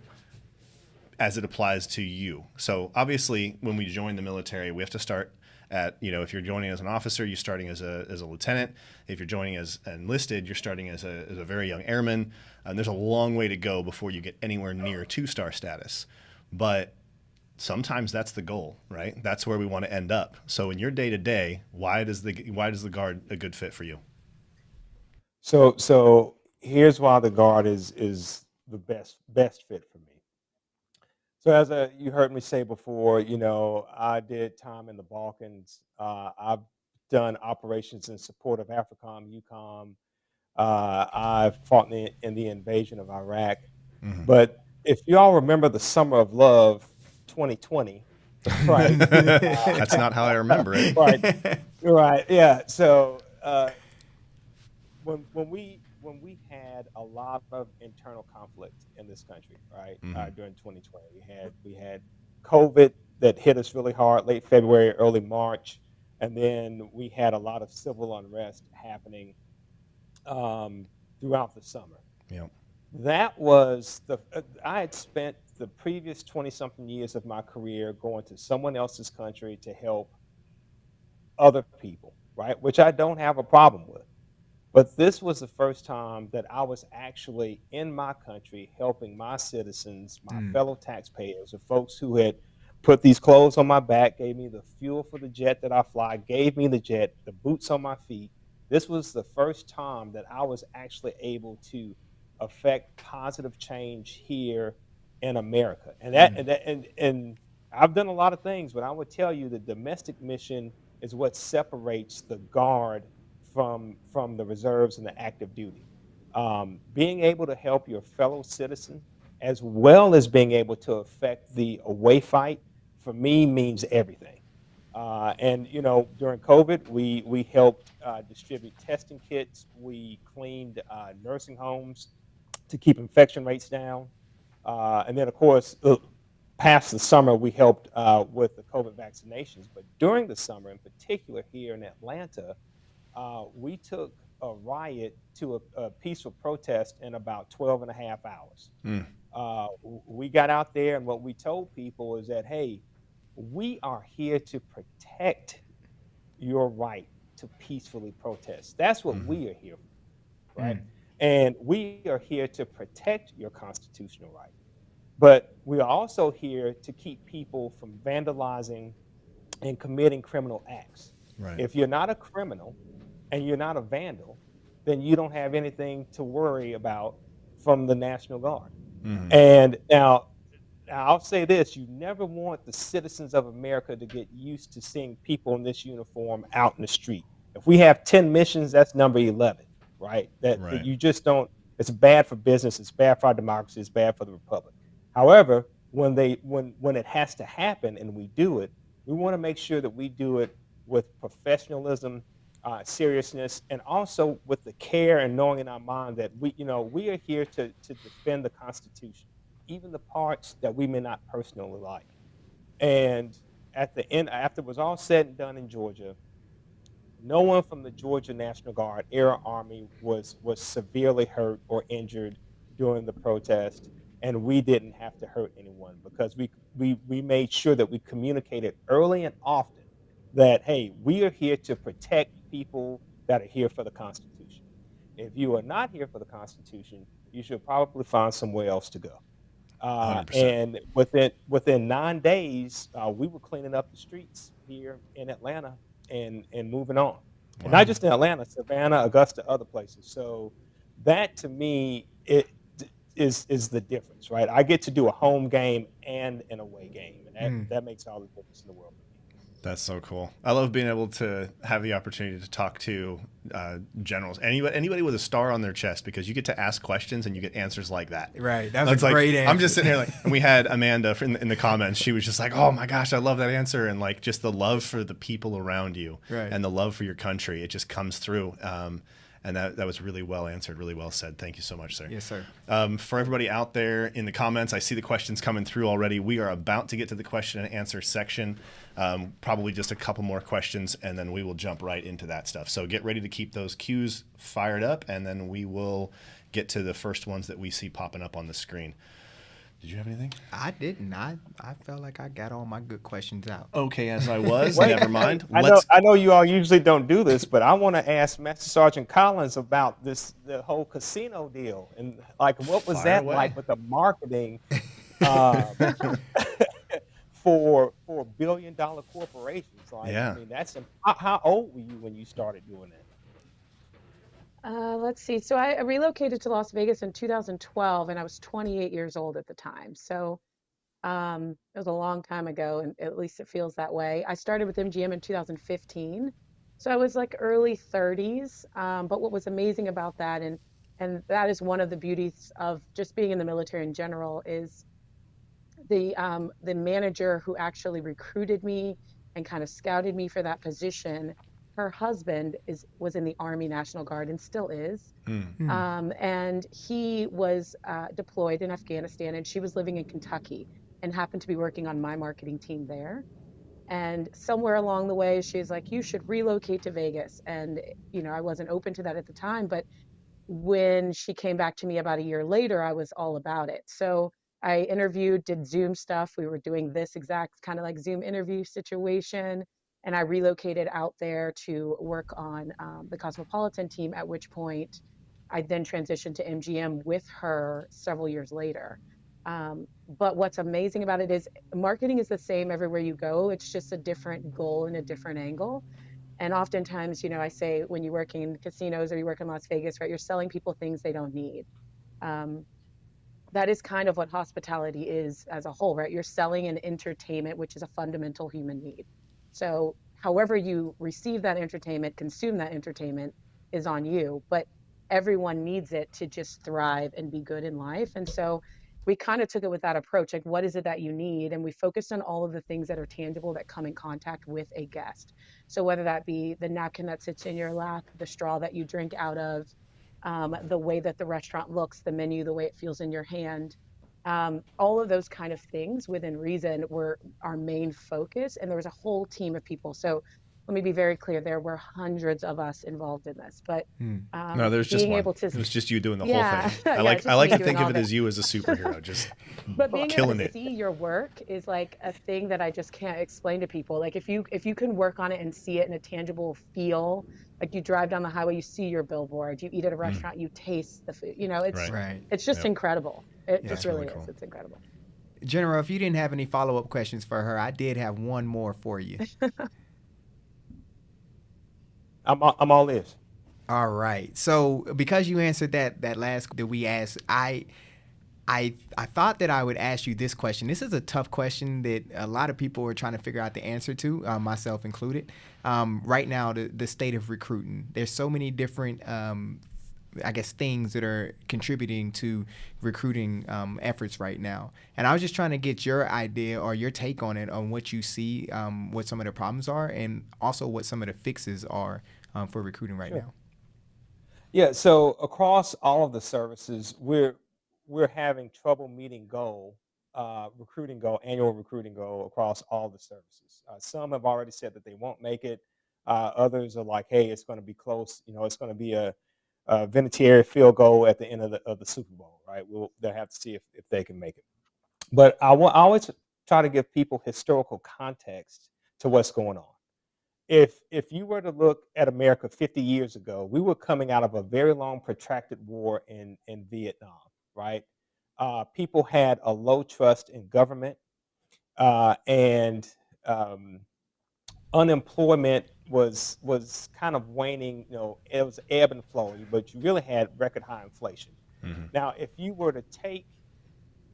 as it applies to you? So obviously, when we join the military, we have to start at, if you're joining as an officer, you're starting as a lieutenant. If you're joining as enlisted, you're starting as a very young airman. And there's a long way to go before you get anywhere near 2-star status. But sometimes that's the goal, right? That's where we want to end up. So in your day to day, why does the Guard a good fit for you? So here's why the Guard is the best fit for me. So as you heard me say before, I did time in the Balkans. I've done operations in support of AFRICOM, EUCOM. I fought in the invasion of Iraq. Mm-hmm. But if you all remember the Summer of Love 2020, right? That's not how I remember it. Right, right, yeah. So when we had a lot of internal conflict in this country, right? Mm-hmm. During 2020, we had COVID that hit us really hard, late February, early March, and then we had a lot of civil unrest happening throughout the summer. Yeah. That was I had spent the previous 20 something years of my career going to someone else's country to help other people, right? Which I don't have a problem with. But this was the first time that I was actually in my country helping my citizens, my Mm. fellow taxpayers, the folks who had put these clothes on my back, gave me the fuel for the jet that I fly, gave me the jet, the boots on my feet. This was the first time that I was actually able to affect positive change here in America. And I've done a lot of things, but I would tell you the domestic mission is what separates the Guard from the reserves and the active duty. Being able to help your fellow citizen as well as being able to affect the away fight for me means everything. And during COVID, we helped distribute testing kits. We cleaned nursing homes to keep infection rates down. And then, of course, past the summer, we helped with the COVID vaccinations. But during the summer, in particular, here in Atlanta, we took a riot to a peaceful protest in about 12 and a half hours. Mm. We got out there, and what we told people is that, hey, we are here to protect your right to peacefully protest. That's what Mhm. we are here for, right? Mm. And we are here to protect your constitutional right. But we are also here to keep people from vandalizing and committing criminal acts. Right. If you're not a criminal and you're not a vandal, then you don't have anything to worry about from the National Guard. Mhm. And now, I'll say this: you never want the citizens of America to get used to seeing people in this uniform out in the street. If we have 10 missions, that's number 11, right? That Right. you just don't. It's bad for business. It's bad for our democracy. It's bad for the republic. However, when it has to happen and we do it, we want to make sure that we do it with professionalism, seriousness, and also with the care and knowing in our mind that we are here to defend the Constitution, even the parts that we may not personally like. And at the end, after it was all said and done in Georgia, no one from the Georgia National Guard, Air Army, was severely hurt or injured during the protest, and we didn't have to hurt anyone because we made sure that we communicated early and often that, hey, we are here to protect people that are here for the Constitution. If you are not here for the Constitution, you should probably find somewhere else to go. 100%. And within 9 days, we were cleaning up the streets here in Atlanta and moving on, and not Wow. just in Atlanta, Savannah, Augusta, other places. So that to me is the difference, right? I get to do a home game and an away game, and that Mm. that makes all the difference in the world for me. That's so cool. I love being able to have the opportunity to talk to generals, anybody with a star on their chest, because you get to ask questions and you get answers like that. Right. That was That's a like, great answer. I'm just sitting here like, and we had Amanda in the comments. She was just like, "Oh my gosh, I love that answer," and like just the love for the people around you, Right. and the love for your country. It just comes through. And that was really well answered, really well said. Thank you so much, sir. Yes, sir. For everybody out there in the comments, I see the questions coming through already. We are about to get to the question and answer section. Probably just a couple more questions, and then we will jump right into that stuff. So get ready to keep those cues fired up, and then we will get to the first ones that we see popping up on the screen. Did you have anything? I didn't. I felt like I got all my good questions out. Okay, as I was. Wait, Never mind. I know you all usually don't do this, but I want to ask Master Sergeant Collins about the whole casino deal, and like what was Fire that away. like with the marketing um, for billion-dollar corporations? Like, Yeah. I mean, how old were you when you started doing that? Let's see. So I relocated to Las Vegas in 2012, and I was 28 years old at the time. So it was a long time ago, and at least it feels that way. I started with MGM in 2015, so I was like early 30s. But what was amazing about that, and that is one of the beauties of just being in the military in general, is the manager who actually recruited me and kind of scouted me for that position. Her husband was in the Army National Guard and still is. Mm. And he was deployed in Afghanistan, and she was living in Kentucky and happened to be working on my marketing team there. And somewhere along the way, she's like, "You should relocate to Vegas." And, I wasn't open to that at the time, but when she came back to me about a year later, I was all about it. So I interviewed, did Zoom stuff. We were doing this exact kind of like Zoom interview situation. And I relocated out there to work on the Cosmopolitan team, at which point I then transitioned to MGM with her several years later. But what's amazing about it is marketing is the same everywhere you go. It's just a different goal and a different angle. And oftentimes, I say when you work in casinos or you work in Las Vegas, right, you're selling people things they don't need. Um, that is kind of what hospitality is as a whole, right? You're selling an entertainment, which is a fundamental human need. So however you receive that entertainment, consume that entertainment is on you, but everyone needs it to just thrive and be good in life. And so we kind of took it with that approach, like, what is it that you need? And we focused on all of the things that are tangible that come in contact with a guest. So whether that be the napkin that sits in your lap, the straw that you drink out of, the way that the restaurant looks, the menu, the way it feels in your hand, all of those kind of things within reason were our main focus. And there was a whole team of people. So let me be very clear, there were hundreds of us involved in this, but No, there's just being one. able to, It was just you doing the whole yeah, thing. yeah, it's I just like me to doing think of all it of it. as you as a superhero, just But being able killing to it. see your work is like a thing that I just can't explain to people. Like if you can work on it and see it in a tangible feel, like you drive down the highway, you see your billboard, you eat at a restaurant, you taste the food. You know, Right. Right. it's just Yep. incredible. It Yeah. just That's really really is. cool. It's incredible. General, if you didn't have any follow-up questions for her, I did have one more for you. I'm all ears. All right. So because you answered that last that we asked, I thought that I would ask you this question. This is a tough question that a lot of people are trying to figure out the answer to, myself included. Right now, the state of recruiting. There's so many different, I guess, things that are contributing to recruiting efforts right now. And I was just trying to get your idea or your take on it, on what you see, what some of the problems are, and also what some of the fixes are for recruiting right Sure. now. Yeah, so across all of the services, we're having trouble meeting recruiting goal, annual recruiting goal across all the services. Some have already said that they won't make it. Others are like, hey, it's going to be close. You know, it's going to be a Vinatieri field goal at the end of the Super Bowl, right? They'll have to see if they can make it. But I always try to give people historical context to what's going on. If you were to look at America 50 years ago, we were coming out of a very long, protracted war in Vietnam, right? People had a low trust in government, and um, unemployment was kind of waning. You know, it was ebb and flowing, but you really had record high inflation. Now, if you were to take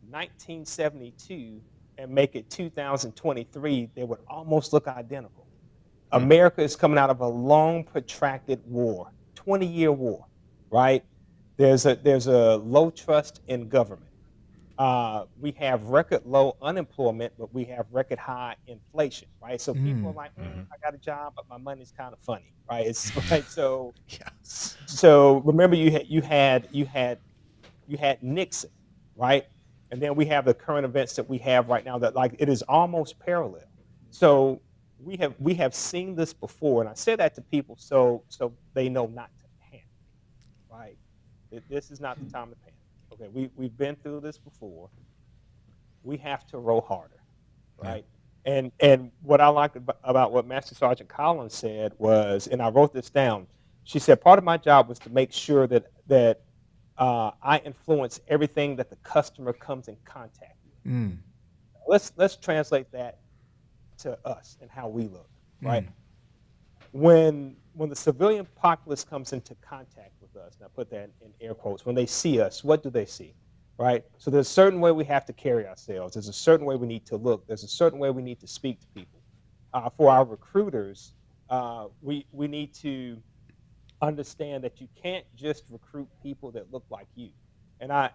1972 and make it 2023, they would almost look identical. America is coming out of a long, protracted war, 20-year war, right? There's a low trust in government. We have record low unemployment, but we have record high inflation, right? So people are Mm. like, I got a job, but my money's kind of funny, right? It's right. So Yeah. so remember, you had Nixon, right? And then we have the current events that we have right now that, like, it is almost parallel. So we have seen this before, and I say that to people so they know not to panic, right? This is not the time to panic. Okay, we've been through this before. We have to row harder, Yeah. right? And what I like about what Master Sergeant Collins said was, and I wrote this down. She said part of my job was to make sure that I influence everything that the customer comes in contact with. Mm. Let's translate that to us and how we look, right? Mm. When the civilian populace comes into contact with us, and I put that in air quotes, when they see us, what do they see? Right? So there's a certain way we have to carry ourselves. There's a certain way we need to look. There's a certain way we need to speak to people. For our recruiters, we need to understand that you can't just recruit people that look like you. And I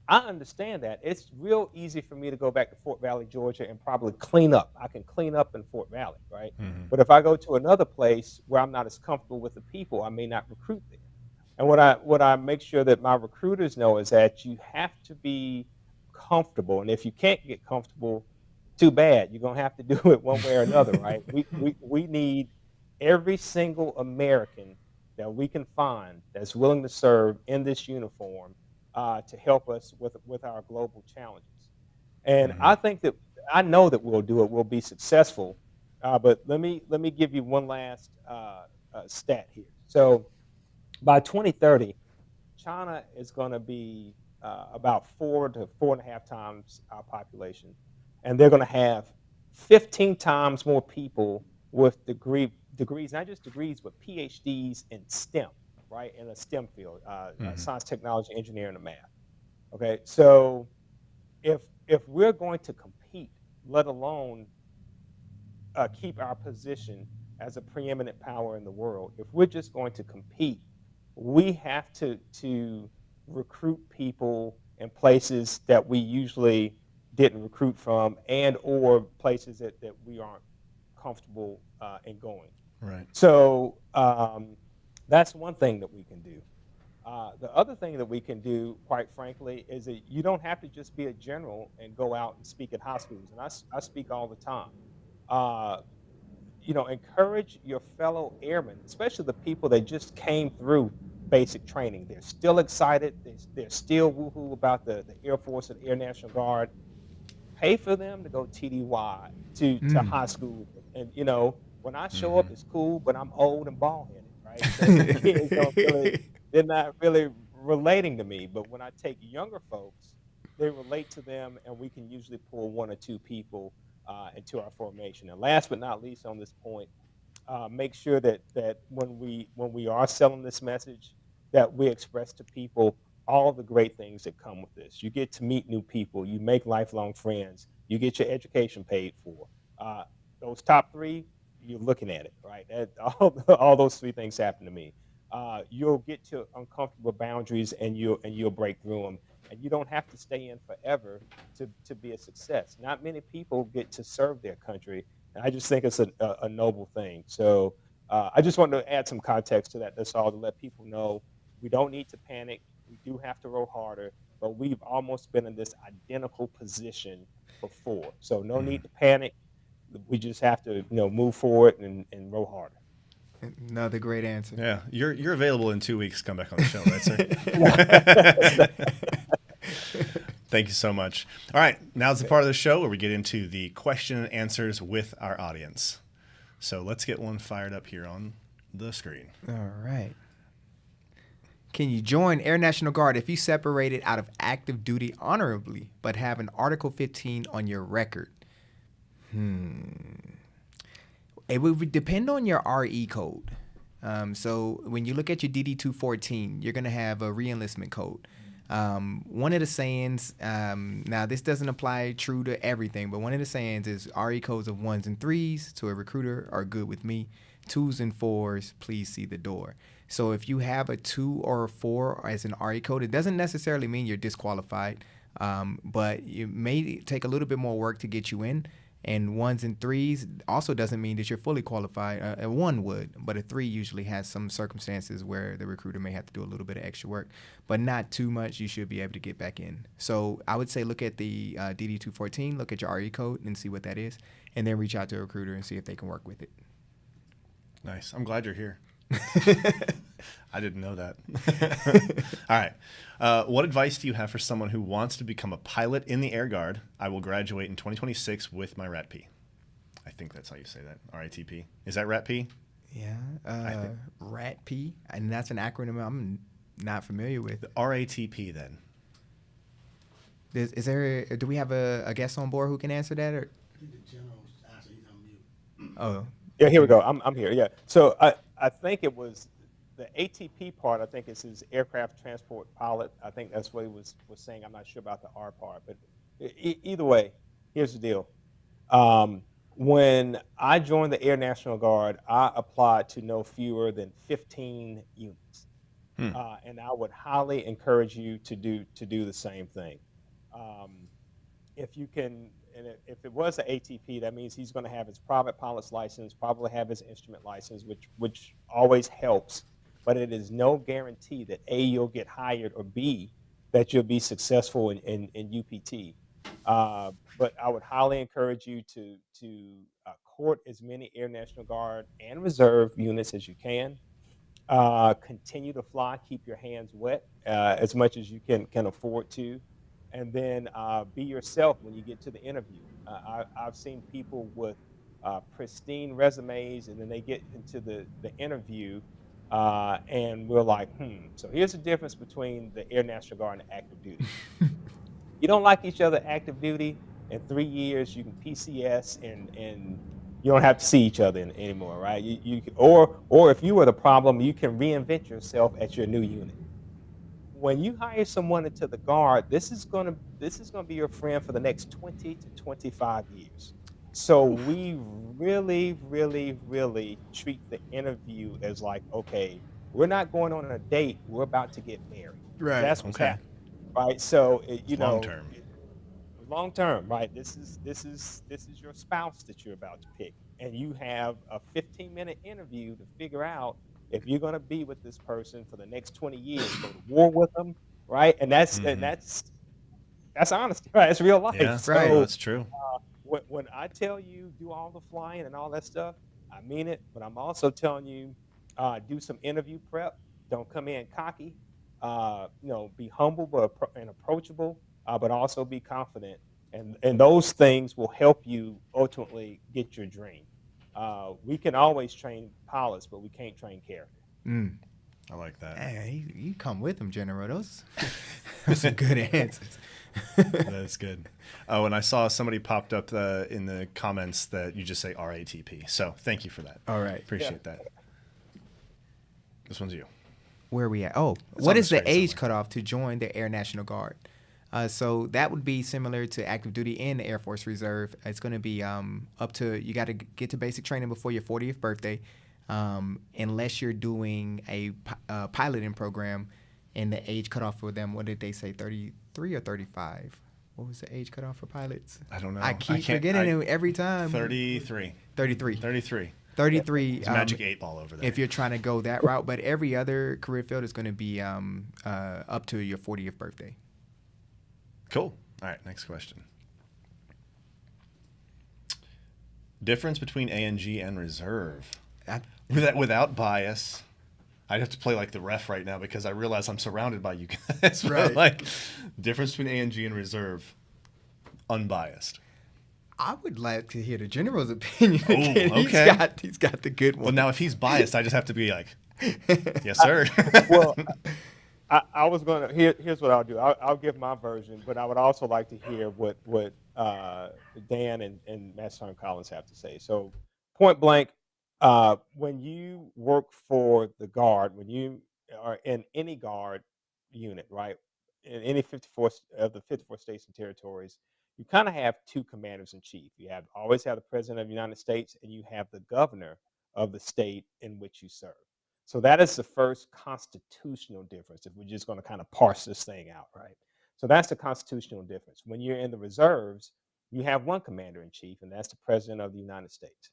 understand that. It's real easy for me to go back to Fort Valley, Georgia, and probably clean up. I can clean up in Fort Valley, right? But if I go to another place where I'm not as comfortable with the people, I may not recruit there. And what I make sure that my recruiters know is that you have to be comfortable. And if you can't get comfortable, too bad. You're gonna have to do it one way or another, right? We need every single American that we can find that's willing to serve in this uniform, to help us with our global challenges. And I know that we'll do it. We'll be successful. But let me give you one last stat here. So by 2030, China is going to be about 4 to 4.5 times our population, and they're going to have 15 times more people with degrees, not just degrees, but PhDs in STEM, right? In a STEM field, science, technology, engineering, and math. Okay, so if we're going to compete, let alone keep our position, as a preeminent power in the world, if we're just going to compete, we have to recruit people in places that we usually didn't recruit from, and or places that we aren't comfortable in going. Right. So that's one thing that we can do. The other thing that we can do, quite frankly, is that you don't have to just be a general and go out and speak at high schools. And I speak all the time. Uh, encourage your fellow airmen, especially the people that just came through basic training. They're still excited. They're still woohoo about the Air Force and Air National Guard. Pay for them to go TDY to Mm. high school. And when I show up, Mhm. it's cool, but I'm old and bald headed, right? So the kids don't really, they're not really relating to me. But when I take younger folks, they relate to them, and we can usually pull one or two people into our formation. And last but not least, on this point, make sure that when we are selling this message, that we express to people all the great things that come with this. You get to meet new people, you make lifelong friends, you get your education paid for. Uh, those top three, you're looking at it, right? All those three things happen to me. You'll get to uncomfortable boundaries, and you'll break through them, and you don't have to stay in forever to be a success. Not many people get to serve their country, and I just think it's a noble thing. So I just wanted to add some context to that. That's all, to let people know we don't need to panic. We do have to row harder, but we've almost been in this identical position before. So no need to panic. We just have to, move forward and row harder. Another great answer. Yeah, you're available in 2 weeks. Come back on the show, right, sir? Thank you so much. All right, now's the part of the show where we get into the question and answers with our audience. So let's get one fired up here on the screen. All right. Can you join Air National Guard if you separated out of active duty honorably but have an Article 15 on your record? It would depend on your RE code. So when you look at your DD-214, you're going to have a reenlistment code. One of the sayings, now this doesn't apply true to everything, but one of the sayings is RE codes of 1s and 3s to a recruiter are good with me. 2s and 4s, please see the door. So if you have a 2 or a 4 as an RE code, it doesn't necessarily mean you're disqualified, but it may take a little bit more work to get you in. And 1s and 3s also doesn't mean that you're fully qualified. A 1 would, but a 3 usually has some circumstances where the recruiter may have to do a little bit of extra work, but not too much. You should be able to get back in. So I would say look at the DD-214, look at your RE code and see what that is, and then reach out to a recruiter and see if they can work with it. Nice. I'm glad you're here. I didn't know that. All right. What advice do you have for someone who wants to become a pilot in the Air Guard? I will graduate in 2026 with my RATP. I think that's how you say that. RATP. Is that RATP? Yeah. RATP, and that's an acronym I'm not familiar with. The RATP then. Do we have a guest on board who can answer that? Or? The general's answer, he's on mute. Oh. Yeah, here we go. I'm here. Yeah. So I think it was the ATP part. I think it's his aircraft transport pilot. I think that's what he was saying. I'm not sure about the R part, but either way, here's the deal. When I joined the Air National Guard, I applied to no fewer than 15 units, and I would highly encourage you to do the same thing. If you can, and if it was an ATP, that means he's going to have his private pilot's license, probably have his instrument license, which always helps. But it is no guarantee that A, you'll get hired, or B, that you'll be successful in UPT. But I would highly encourage you to court as many Air National Guard and Reserve units as you can. Continue to fly, keep your hands wet as much as you can afford to, and then be yourself when you get to the interview. I've seen people with pristine resumes, and then they get into the interview, and we're like, So here's the difference between the Air National Guard and active duty. You don't like each other active duty, in 3 years you can PCS, and you don't have to see each other anymore, right? Or if you were the problem, you can reinvent yourself at your new unit. When you hire someone into the Guard, this is gonna be your friend for the next 20 to 25 years. So we really, really, really treat the interview as like, okay, we're not going on a date. We're about to get married. Right. That's what's Okay. happening, right? So It's long term. long term, right? This is your spouse that you're about to pick, and you have a 15-minute interview to figure out if you're going to be with this person for the next 20 years, go to war with them, right? And that's and Hmm. that's honest, right? It's real life. Yeah. No, Right. So that's true. when I tell you do all the flying and all that stuff, I mean it. But I'm also telling you, do some interview prep. Don't come in cocky. Be humble and approachable, but also be confident. And those things will help you ultimately get your dream. We can always train pilots, but we can't train character. Mm. I like that. Hey, you come with them, General. Those some good answers. That's good. Oh, and I saw somebody popped up in the comments that you just say RATP. So thank you for that. All right. Appreciate that. This one's you. Where are we at? Oh, It's what on the is the screen age somewhere. cutoff to join the Air National Guard? So that would be similar to active duty and the Air Force Reserve. It's going to be up to, you got to get to basic training before your 40th birthday, unless you're doing a piloting program. And the age cutoff for them, what did they say, 33 or 35? What was the age cutoff for pilots? I don't know. I keep forgetting it every time. 33. 33. 33. 33. It's Magic 8 Ball over there. If you're trying to go that route, but every other career field is going to be up to your 40th birthday. Cool. All right, next question. Difference between A&G and reserve. Without bias. I'd have to play like the ref right now because I realize I'm surrounded by you guys. But Right. like, difference between A&G and reserve, unbiased. I would like to hear the general's opinion. Oh, again. okay. He's got the good one. Well, now if he's biased, I just have to be like, yes, sir. Well, I was going to here's what I'll do. I'll give my version, but I would also like to hear what Dan and Matt Sergeant Collins have to say. So, point blank, when you work for the Guard, when you are in any Guard unit, right, in any 54 of the 54 states and territories, you kind of have two commanders in chief. You always have the President of the United States, and you have the governor of the state in which you serve. So that is the first constitutional difference if we're just going to kind of parse this thing out, right? So that's the constitutional difference. When you're in the reserves, you have one commander in chief, and that's the President of the United States.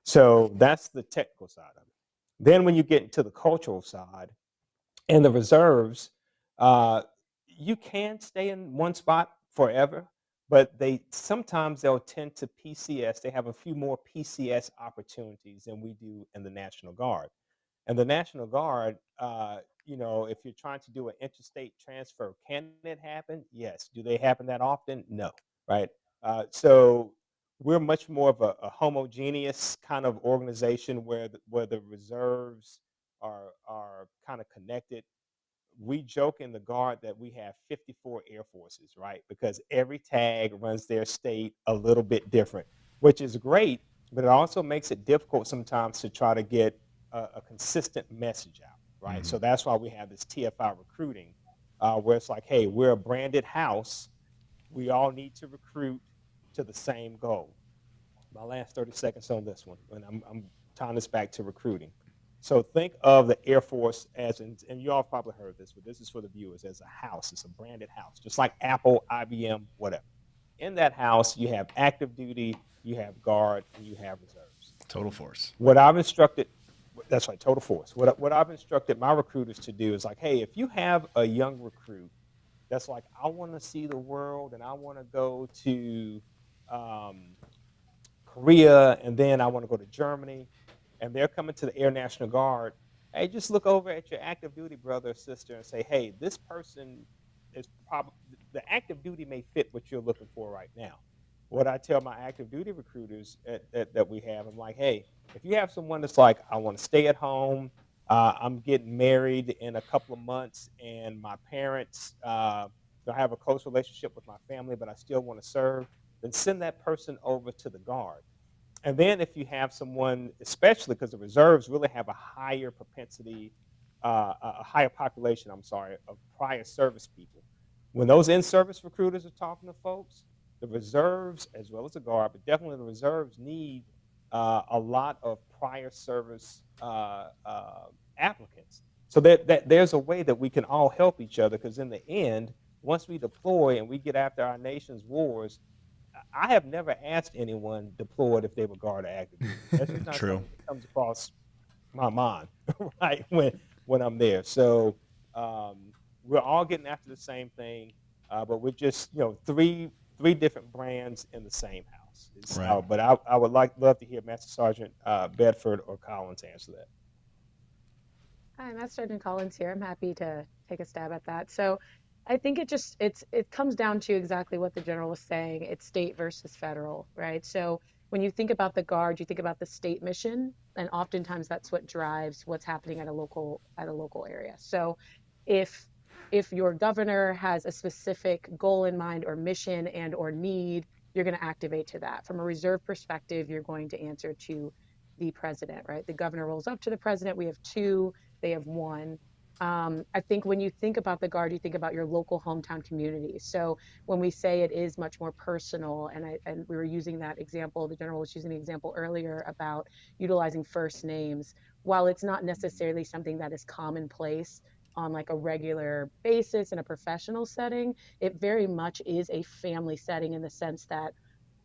So that's the technical side of it. Then when you get into the cultural side, in the reserves, uh, you can stay in one spot forever, but they'll tend to PCS. They have a few more PCS opportunities than we do in the National Guard. And the National Guard, if you're trying to do an interstate transfer, can it happen? Yes. Do they happen that often? No. Right. So we're much more of a homogeneous kind of organization where the reserves are kind of connected. We joke in the Guard that we have 54 Air Forces, right? Because every tag runs their state a little bit different, which is great, but it also makes it difficult sometimes to try to get a consistent message out, right? So that's why we have this TFI recruiting, where it's like, hey, we're a branded house. We all need to recruit to the same goal. My last 30 seconds on this one, and I'm tying this back to recruiting. So think of the Air Force and you all probably heard this, but this is for the viewers, as a house. It's a branded house, just like Apple, IBM, whatever. In that house, you have active duty, you have guard, and you have reserves. Total force. What I've instructed, that's right, total force. What I've instructed my recruiters to do is like, hey, if you have a young recruit that's like, I want to see the world and I want to go to um, Korea, and then I want to go to Germany, and they're coming to the Air National Guard. Hey, just look over at your active duty brother or sister and say, hey, this person is probably the active duty may fit what you're looking for right now. What I tell my active duty recruiters that we have, I'm like, hey, if you have someone that's like, I want to stay at home, I'm getting married in a couple of months, and my parents, I have a close relationship with my family, but I still want to serve, then send that person over to the Guard. And then if you have someone, especially because the reserves really have a higher propensity, a higher population, I'm sorry, of prior service people. When those in-service recruiters are talking to folks, the reserves as well as the Guard, but definitely the reserves need a lot of prior service applicants. So that there's a way that we can all help each other, because in the end, once we deploy and we get after our nation's wars, I have never asked anyone deployed if they were Guard or active duty. That's just not True. something that comes across my mind, right? When I'm there. So we're all getting after the same thing, but we're just three different brands in the same house. Right. But I would love to hear Master Sergeant Bedford or Collins answer that. Hi, Master Sergeant Collins here. I'm happy to take a stab at that. So I think it comes down to exactly what the general was saying. It's state versus federal, right? So when you think about the Guard, you think about the state mission, and oftentimes that's what drives what's happening at a local area. So if your governor has a specific goal in mind or mission and or need, you're going to activate to that. From a reserve perspective, you're going to answer to the president, right? The governor rolls up to the president. We have two, they have one. I think when you think about the Guard, you think about your local hometown community. So when we say it is much more personal, and we were using that example, the general was using the example earlier about utilizing first names. While it's not necessarily something that is commonplace on like a regular basis in a professional setting, it very much is a family setting, in the sense that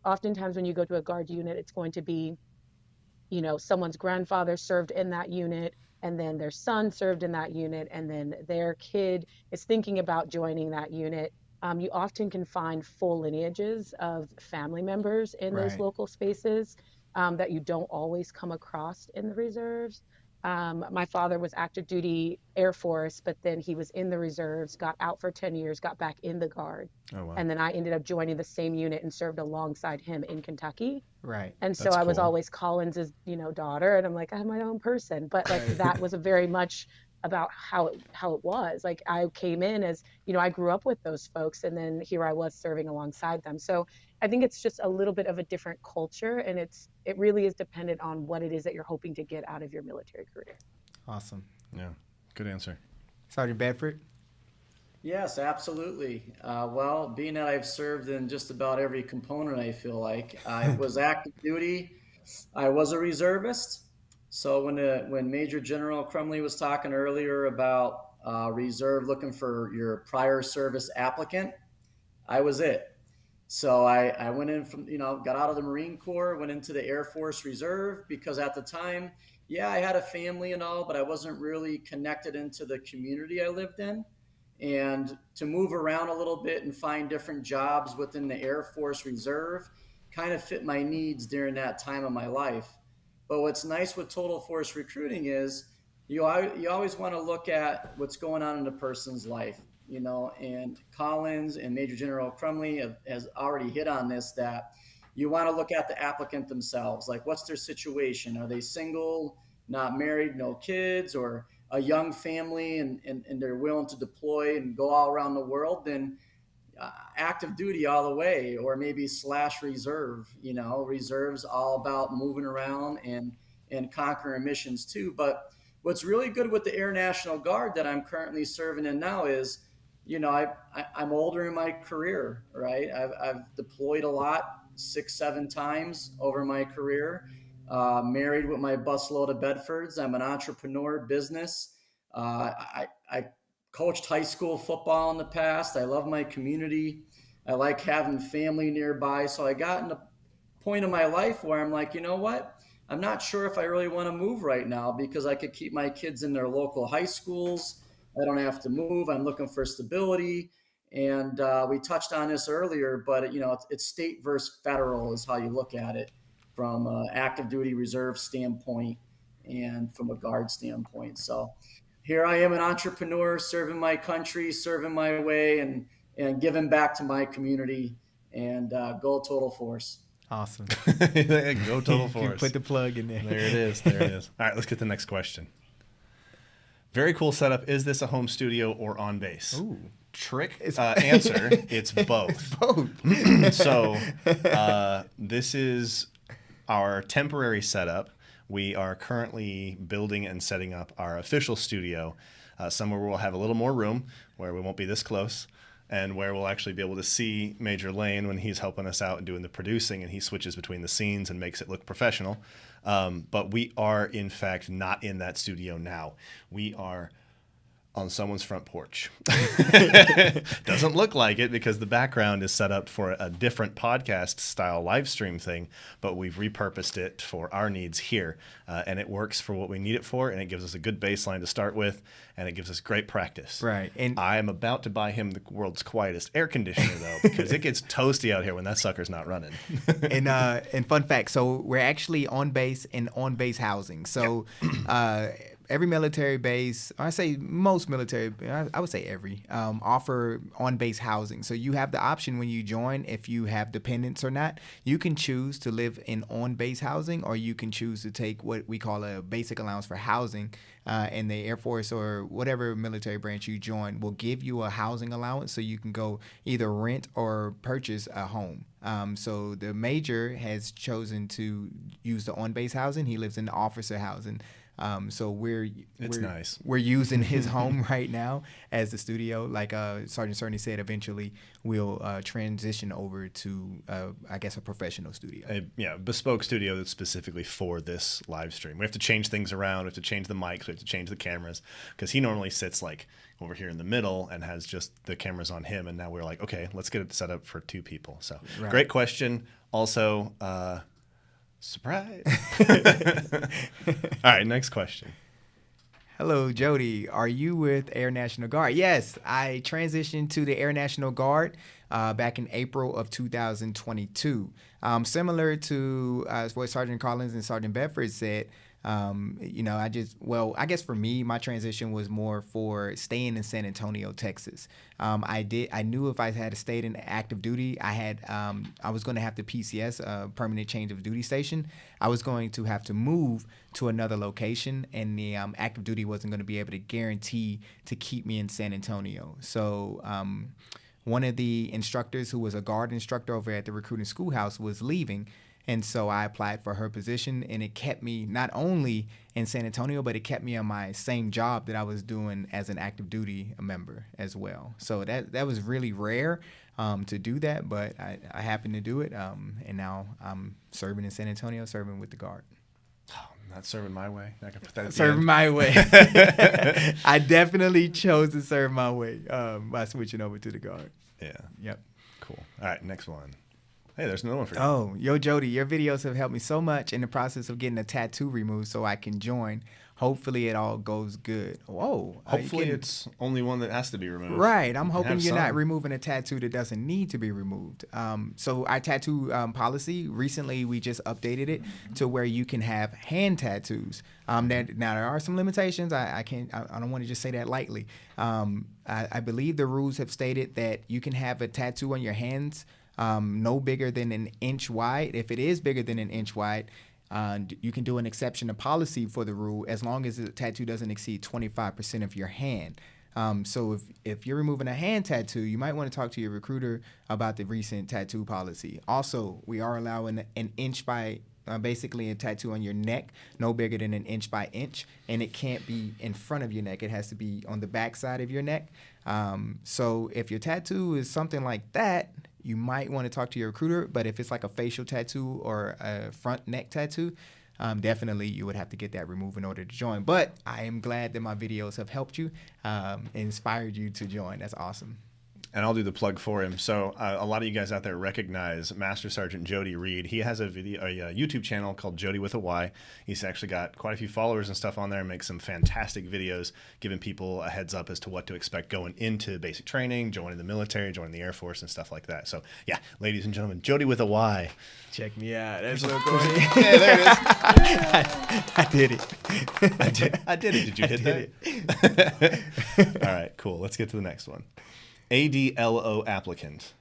oftentimes when you go to a Guard unit, it's going to be, someone's grandfather served in that unit, and then their son served in that unit, and then their kid is thinking about joining that unit. You often can find full lineages of family members in those Right. local spaces that you don't always come across in the reserves. My father was active duty Air Force, but then he was in the reserves, got out for 10 years, got back in the Guard. Oh, wow. And then I ended up joining the same unit and served alongside him in Kentucky. Right. And so That's I was cool. always Collins's, daughter, and I'm like, I'm my own person. But like that was a very much about how it was. Like I came in as, I grew up with those folks, and then here I was serving alongside them. So I think it's just a little bit of a different culture, and it really is dependent on what it is that you're hoping to get out of your military career. Awesome. Yeah. Good answer. Sergeant Bedford? Yes, absolutely. Well, being that I've served in just about every component, I feel like I was active duty, I was a reservist. So when Major General Crumbly was talking earlier about reserve looking for your prior service applicant, I was it. So I went in from, got out of the Marine Corps, went into the Air Force Reserve, because at the time, yeah, I had a family and all, but I wasn't really connected into the community I lived in. And to move around a little bit and find different jobs within the Air Force Reserve kind of fit my needs during that time of my life. But what's nice with total force recruiting is you always want to look at what's going on in a person's life, and Collins and Major General Crumbly has already hit on this, that you want to look at the applicant themselves. Like, what's their situation? Are they single, not married, no kids, or a young family, and they're willing to deploy and go all around the world? Then active duty all the way, or maybe / reserve. Reserves all about moving around and conquering missions too. But what's really good with the Air National Guard that I'm currently serving in now is, I'm older in my career, right? I've deployed a lot, 6-7 times over my career. Married with my busload of Bedfords. I'm an entrepreneur, business. I coached high school football in the past. I love my community. I like having family nearby. So I got in a point in my life where I'm like, you know what? I'm not sure if I really want to move right now, because I could keep my kids in their local high schools. I don't have to move. I'm looking for stability. And we touched on this earlier, but it's state versus federal is how you look at it, from an active duty reserve standpoint and from a Guard standpoint. So here I am, an entrepreneur, serving my country, serving my way, and giving back to my community, and go total force. Awesome. Go total You force. put the plug in there. There it is. There it is. All right, let's get to the next question. Very cool setup. Is this a home studio or on base? Ooh. Trick answer, it's both. It's both. So this is our temporary setup. We are currently building and setting up our official studio, somewhere where we'll have a little more room, where we won't be this close. and where we'll actually be able to see Major Lane when he's helping us out and doing the producing, and he switches between the scenes and makes it look professional. But we are, in fact, not in that studio now. We are on someone's front porch. Doesn't look like it because the background is set up for a different podcast style live stream thing, but we've repurposed it for our needs here. And it works for what we need it for, and it gives us a good baseline to start with, and it gives us great practice. Right. And I am about to buy him the world's quietest air conditioner, though, because it gets toasty out here when that sucker's not running. and fun fact, so we're actually on base in on-base housing. So every military base, I say most military, I would say every, offer on-base housing. So you have the option when you join, if you have dependents or not, you can choose to live in on-base housing, or you can choose to take what we call a basic allowance for housing. And the Air Force or whatever military branch you join will give you a housing allowance, so you can go either rent or purchase a home. So the major has chosen to use the on-base housing. He lives in the officer housing. So we're nice. We're using his home right now as the studio. Like Sergeant Cerny said, eventually we'll transition over to, I guess, a professional studio. A bespoke studio that's specifically for this live stream. We have to change things around. We have to change the mics. We have to change the cameras, because he normally sits like over here in the middle and has just the cameras on him. And now we're like, okay, let's get it set up for 2 people. So Right. Great question. Also, surprise. All right, next question. Hello, Jody. Are you with Air National Guard? Yes, I transitioned to the Air National Guard back in April of 2022. Similar to what Sergeant Collins and Sergeant Bedford said, I guess for me, my transition was more for staying in San Antonio, Texas. I knew if I had stayed in active duty, I was going to have to PCS, permanent change of duty station. I was going to have to move to another location, and the active duty wasn't going to be able to guarantee to keep me in San Antonio. So one of the instructors, who was a guard instructor over at the recruiting schoolhouse, was leaving. And so I applied for her position, and it kept me not only in San Antonio, but it kept me on my same job that I was doing as an active duty member as well. So that was really rare to do that, but I happened to do it. And now I'm serving in San Antonio, serving with the Guard. I'm not serving my way. I can put that at the Serving end. my way. I definitely chose to serve my way by switching over to the Guard. Yeah. Yep. Cool. All right, next one. Hey, there's another one for you. Oh, yo, Jody, your videos have helped me so much in the process of getting a tattoo removed so I can join. Hopefully it all goes good. Whoa. Hopefully it's only one that has to be removed. Right. I'm You can hoping have you're not some. removing a tattoo that doesn't need to be removed. So our tattoo policy, recently we just updated it to where you can have hand tattoos. Now there are some limitations. I don't want to just say that lightly. I believe the rules have stated that you can have a tattoo on your hands no bigger than an inch wide. If it is bigger than an inch wide, you can do an exception to policy for the rule as long as the tattoo doesn't exceed 25% of your hand. So if you're removing a hand tattoo, you might want to talk to your recruiter about the recent tattoo policy. Also, we are allowing an inch by basically a tattoo on your neck, no bigger than an inch by inch, and it can't be in front of your neck. It has to be on the back side of your neck. So if your tattoo is something like that, you might want to talk to your recruiter. But if it's like a facial tattoo or a front neck tattoo, definitely you would have to get that removed in order to join. But I am glad that my videos have helped you, inspired you to join. That's awesome. And I'll do the plug for him. So a lot of you guys out there recognize Master Sergeant Jody Reed. He has a YouTube channel called Jody with a Y. He's actually got quite a few followers and stuff on there, and makes some fantastic videos giving people a heads up as to what to expect going into basic training, joining the military, joining the Air Force, and stuff like that. So yeah, ladies and gentlemen, Jody with a Y. Check me out. That's so cool. Yeah, there it is. I did it. I did it. Did you hit did that? All right, cool. Let's get to the next one. ADLO applicant.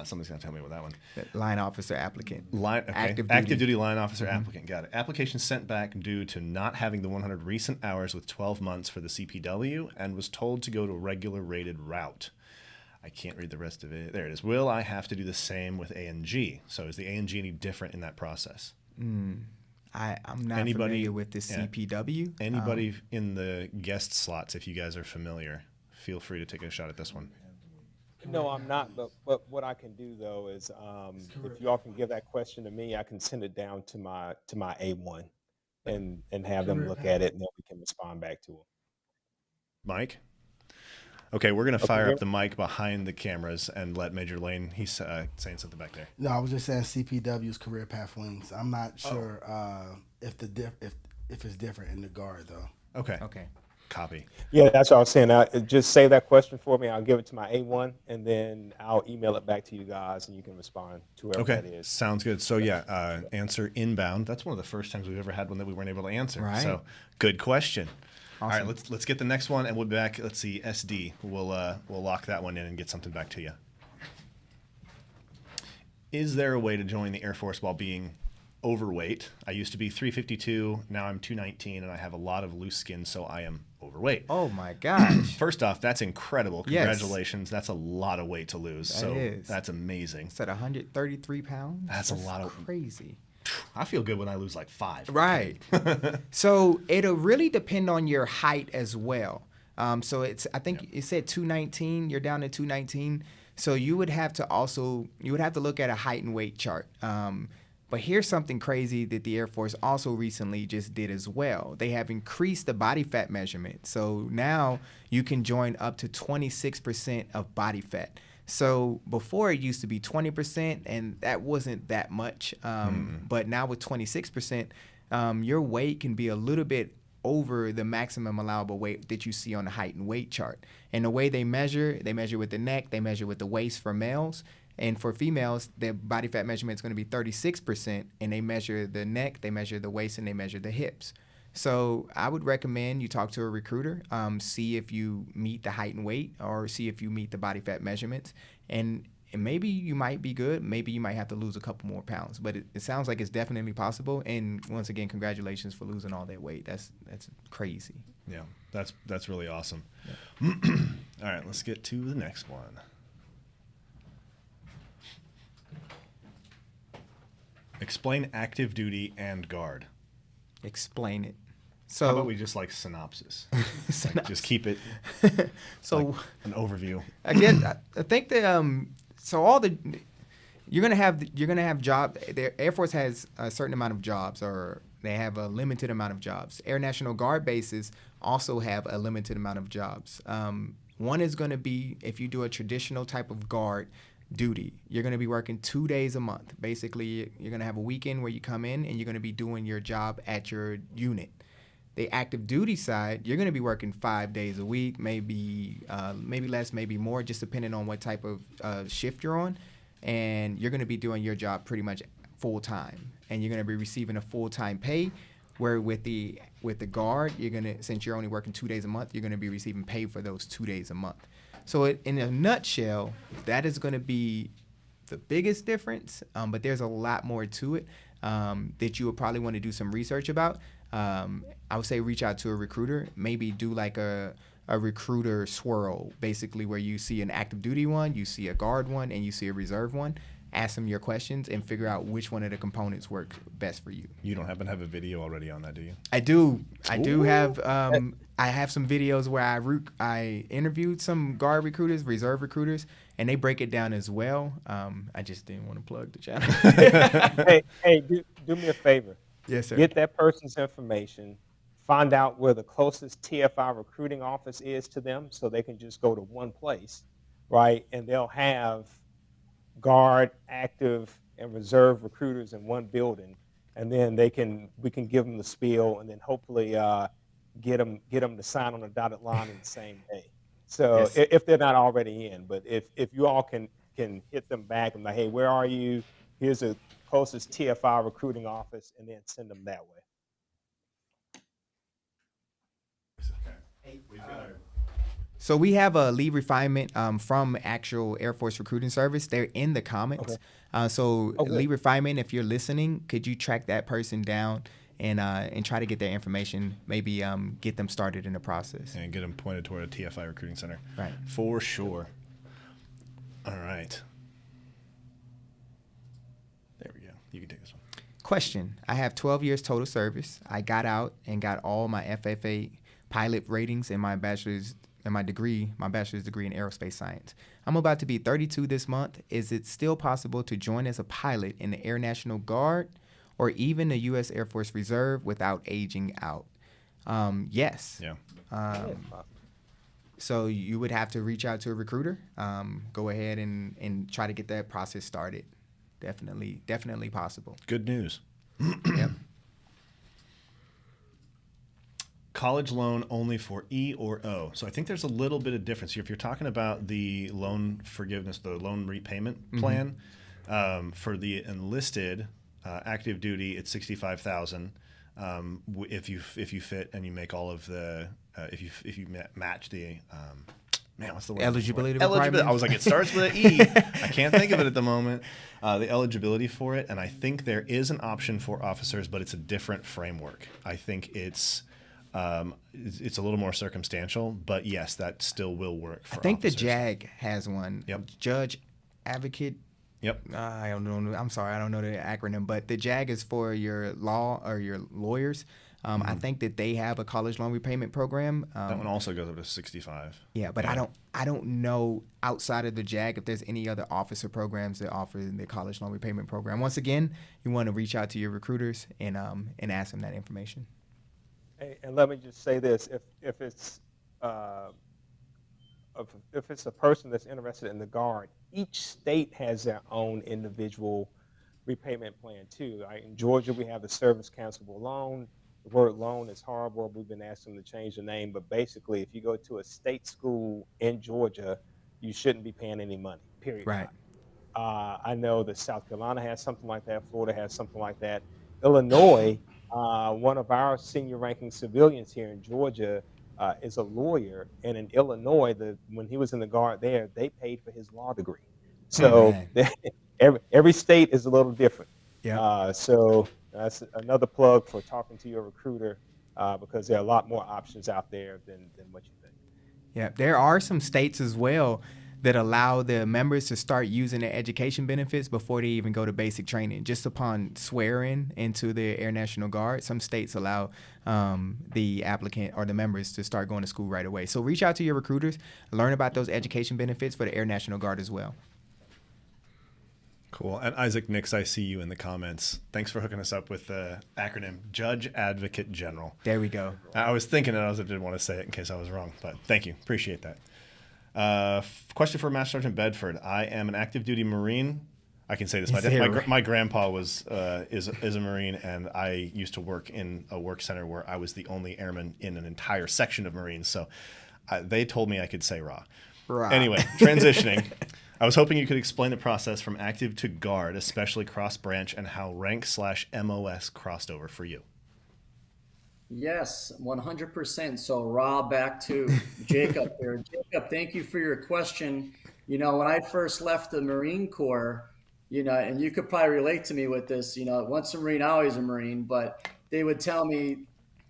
Somebody's going to tell me what that one. Line officer applicant. Active duty line officer applicant. Got it. Application sent back due to not having the 100 recent hours with 12 months for the CPW, and was told to go to regular rated route. I can't read the rest of it. There it is. Will I have to do the same with ANG? So is the ANG any different in that process? I'm not familiar with the yeah. CPW. Anybody in the guest slots, if you guys are familiar, feel free to take a shot at this one. No, I'm not. But what I can do though is, if you all can give that question to me, I can send it down to my A1 and have them look at it, and then we can respond back to them. Mike? Okay, we're going to Oh, can you fire hear up me? the mic behind the cameras and let Major Lane, he's saying something back there. No, I was just saying CPW's career path links. I'm not sure if it's different in the guard though. Okay. Okay. Copy. Yeah, that's what I was saying. Just save that question for me. I'll give it to my A1, and then I'll email it back to you guys, and you can respond to whoever that Okay, is. sounds good. So yeah, answer inbound. That's one of the first times we've ever had one that we weren't able to answer. Right. So good question. All Awesome. right, let's get the next one, and we'll be back. Let's see, SD. We'll lock that one in and get something back to you. Is there a way to join the Air Force while being overweight? I used to be 352, now I'm 219, and I have a lot of loose skin, so I am overweight. Oh my gosh. First off, that's incredible. Yes. Congratulations. That's a lot of weight to lose. That so is. that's amazing. It's at 133 pounds. That's a lot of crazy. I feel good when I lose like 5. Right. So it'll really depend on your height as well. So I think it said 219. You're down to 219. So you would have to look at a height and weight chart. But here's something crazy that the Air Force also recently just did as well. They have increased the body fat measurement. So now you can join up to 26% of body fat. So before it used to be 20%, and that wasn't that much. But now with 26%, your weight can be a little bit over the maximum allowable weight that you see on the height and weight chart. And the way they measure with the neck, they measure with the waist for males. And for females, their body fat measurement is going to be 36%, and they measure the neck, they measure the waist, and they measure the hips. So I would recommend you talk to a recruiter, see if you meet the height and weight, or see if you meet the body fat measurements. And maybe you might be good. Maybe you might have to lose a couple more pounds. But it sounds like it's definitely possible. And once again, congratulations for losing all that weight. That's crazy. Yeah, that's really awesome. Yeah. All right, let's get to the next one. Explain active duty and guard. Explain it. So how about we just like synopsis? Like, just keep it so like an overview. Again, I think that so you're gonna have job. The Air Force has a certain amount of jobs, or they have a limited amount of jobs. Air National Guard bases also have a limited amount of jobs. One is going to be if you do a traditional type of guard duty, you're going to be working 2 days a month. Basically, you're going to have a weekend where you come in and you're going to be doing your job at your unit. The active duty side, you're going to be working 5 days a week, maybe less, maybe more, just depending on what type of shift you're on. And you're going to be doing your job pretty much full time, and you're going to be receiving a full time pay. Where with the guard, since you're only working 2 days a month, you're going to be receiving pay for those 2 days a month. So in a nutshell, that is going to be the biggest difference, but there's a lot more to it that you would probably want to do some research about. I would say reach out to a recruiter, maybe do like a recruiter swirl, basically where you see an active duty one, you see a guard one, and you see a reserve one. Ask them your questions and figure out which one of the components work best for you. You don't happen to have a video already on that, do you? I do. I do have. I have some videos where I interviewed some guard recruiters, reserve recruiters, and they break it down as well. I just didn't want to plug the channel. Hey, do me a favor. Yes, sir. Get that person's information. Find out where the closest TFI recruiting office is to them, so they can just go to one place, right? And they'll have guard, active, and reserve recruiters in one building, and then we can give them the spiel, and then hopefully get them to sign on a dotted line in the same day. So Yes. if they're not already in, but if you all can hit them back and like, hey, where are you? Here's the closest TFI recruiting office, and then send them that way. So we have a lead refinement from actual Air Force Recruiting Service. They're in the comments. Okay. Lead refinement, if you're listening, could you track that person down and try to get their information, maybe get them started in the process. And get them pointed toward a TFI recruiting center. Right. For sure. All right. There we go. You can take this one. Question. I have 12 years total service. I got out and got all my FFA pilot ratings and my bachelor's and my bachelor's degree in aerospace science. I'm about to be 32 this month. Is it still possible to join as a pilot in the Air National Guard or even the U.S. Air Force Reserve without aging out? Yes. Yeah. So you would have to reach out to a recruiter. Go ahead and try to get that process started. Definitely possible. Good news. Yep. College loan only for E or O. So I think there's a little bit of difference here. If you're talking about the loan forgiveness, the loan repayment plan, for the enlisted active duty, it's $65,000. If you fit and you make all of the if you match the what's the word? Eligibility Eligibility. I was like, it starts with an E. I can't think of it at the moment. The eligibility for it, and I think there is an option for officers, but it's a different framework. I think it's a little more circumstantial, but yes, that still will work for I think officers. the JAG has one. Yep. Judge Advocate. Yep. I don't know. I'm sorry, I don't know the acronym, but the JAG is for your law or your lawyers. I think that they have a college loan repayment program. That one also goes up to 65. Yeah, but Yeah. I don't know outside of the JAG if there's any other officer programs that offer the college loan repayment program. Once again, you want to reach out to your recruiters and ask them that information. Hey, and let me just say this: if it's a person that's interested in the Guard, each state has their own individual repayment plan too. Right? In Georgia, we have the service cancelable loan. The word loan is horrible. We've been asking them to change the name, but basically, if you go to a state school in Georgia, you shouldn't be paying any money. Period. Right. I know that South Carolina has something like that. Florida has something like that. Illinois, one of our senior ranking civilians here in Georgia is a lawyer, and in Illinois, when he was in the Guard there, they paid for his law degree. So every state is a little different. Yeah. So that's another plug for talking to your recruiter because there are a lot more options out there than what you think. Yeah, there are some states as well that allow the members to start using their education benefits before they even go to basic training. Just upon swearing into the Air National Guard, some states allow the applicant or the members to start going to school right away. So reach out to your recruiters, learn about those education benefits for the Air National Guard as well. Cool. And Isaac Nix, I see you in the comments. Thanks for hooking us up with the acronym Judge Advocate General. There we go. I was thinking it, I didn't want to say it in case I was wrong, but thank you. Appreciate that. Question for Master Sergeant Bedford. I am an active duty Marine. I can say this. My grandpa is a Marine, and I used to work in a work center where I was the only airman in an entire section of Marines. So they told me I could say raw. Anyway, transitioning. I was hoping you could explain the process from active to guard, especially cross branch, and how rank/MOS crossed over for you. Yes, 100%. So Rob, back to Jacob here. Jacob, thank you for your question. You know, when I first left the Marine Corps, you know, and you could probably relate to me with this, you know, once a Marine, always a Marine, but they would tell me,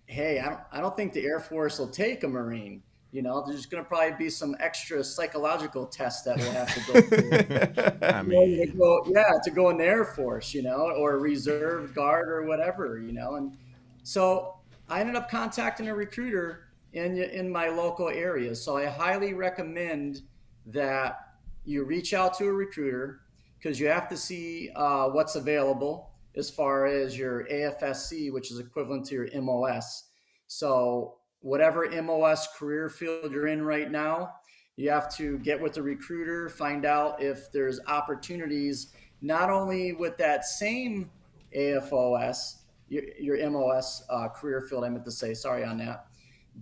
hey, I don't think the Air Force will take a Marine. You know, there's going to probably be some extra psychological tests that we'll have to go through. To go in the Air Force, you know, or reserve guard or whatever, you know. And so I ended up contacting a recruiter in my local area. So I highly recommend that you reach out to a recruiter because you have to see what's available as far as your AFSC, which is equivalent to your MOS. So whatever MOS career field you're in right now, you have to get with the recruiter, find out if there's opportunities, not only with that same AFOS, your MOS career field, I meant to say, sorry on that,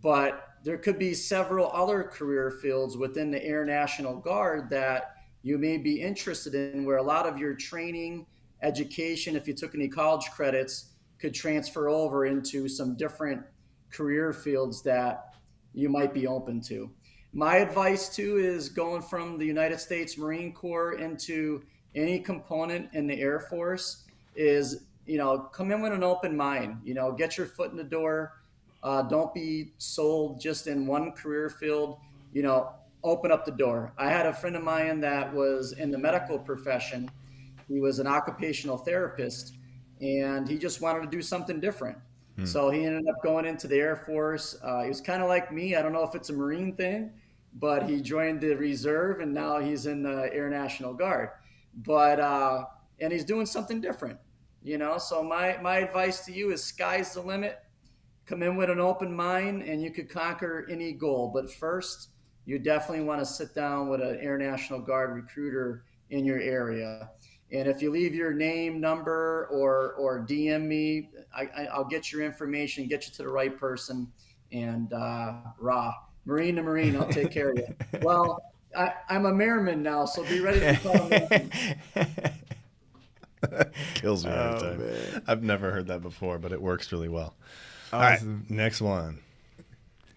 but there could be several other career fields within the Air National Guard that you may be interested in, where a lot of your training, education, if you took any college credits, could transfer over into some different career fields that you might be open to. My advice too is going from the United States Marine Corps into any component in the Air Force is, you know, come in with an open mind, you know, get your foot in the door. Don't be sold just in one career field, you know, open up the door. I had a friend of mine that was in the medical profession. He was an occupational therapist and he just wanted to do something different. So he ended up going into the Air Force. He was kind of like me. I don't know if it's a Marine thing, but he joined the reserve and now he's in the Air National Guard. But and he's doing something different, you know. So my advice to you is sky's the limit. Come in with an open mind and you could conquer any goal. But first, you definitely want to sit down with an Air National Guard recruiter in your area. And if you leave your name, number, or DM me, I'll get your information, get you to the right person, and Marine to Marine, I'll take care of you. Well, I'm a Mayorman now, so be ready to become a Mayorman. Kills me every time. Man. I've never heard that before, but it works really well. Awesome. All right, next one.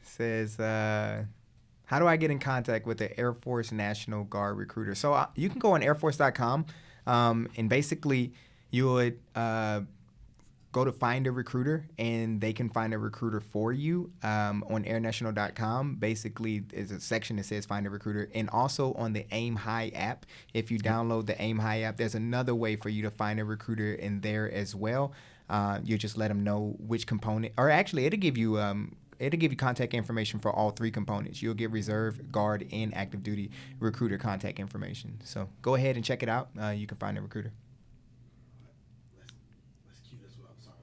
Says, how do I get in contact with the Air Force National Guard recruiter? So you can go on airforce.com, and basically you would go to find a recruiter, and they can find a recruiter for you. On airnational.com, basically is a section that says find a recruiter. And also on the Aim High app, if you download the Aim High app, there's another way for you to find a recruiter in there as well. You just let them know which component, or actually it'll give you contact information for all three components. You'll get reserve, guard, and active duty recruiter contact information. So go ahead and check it out. You can find a recruiter. Let's cue this one up. Sorry,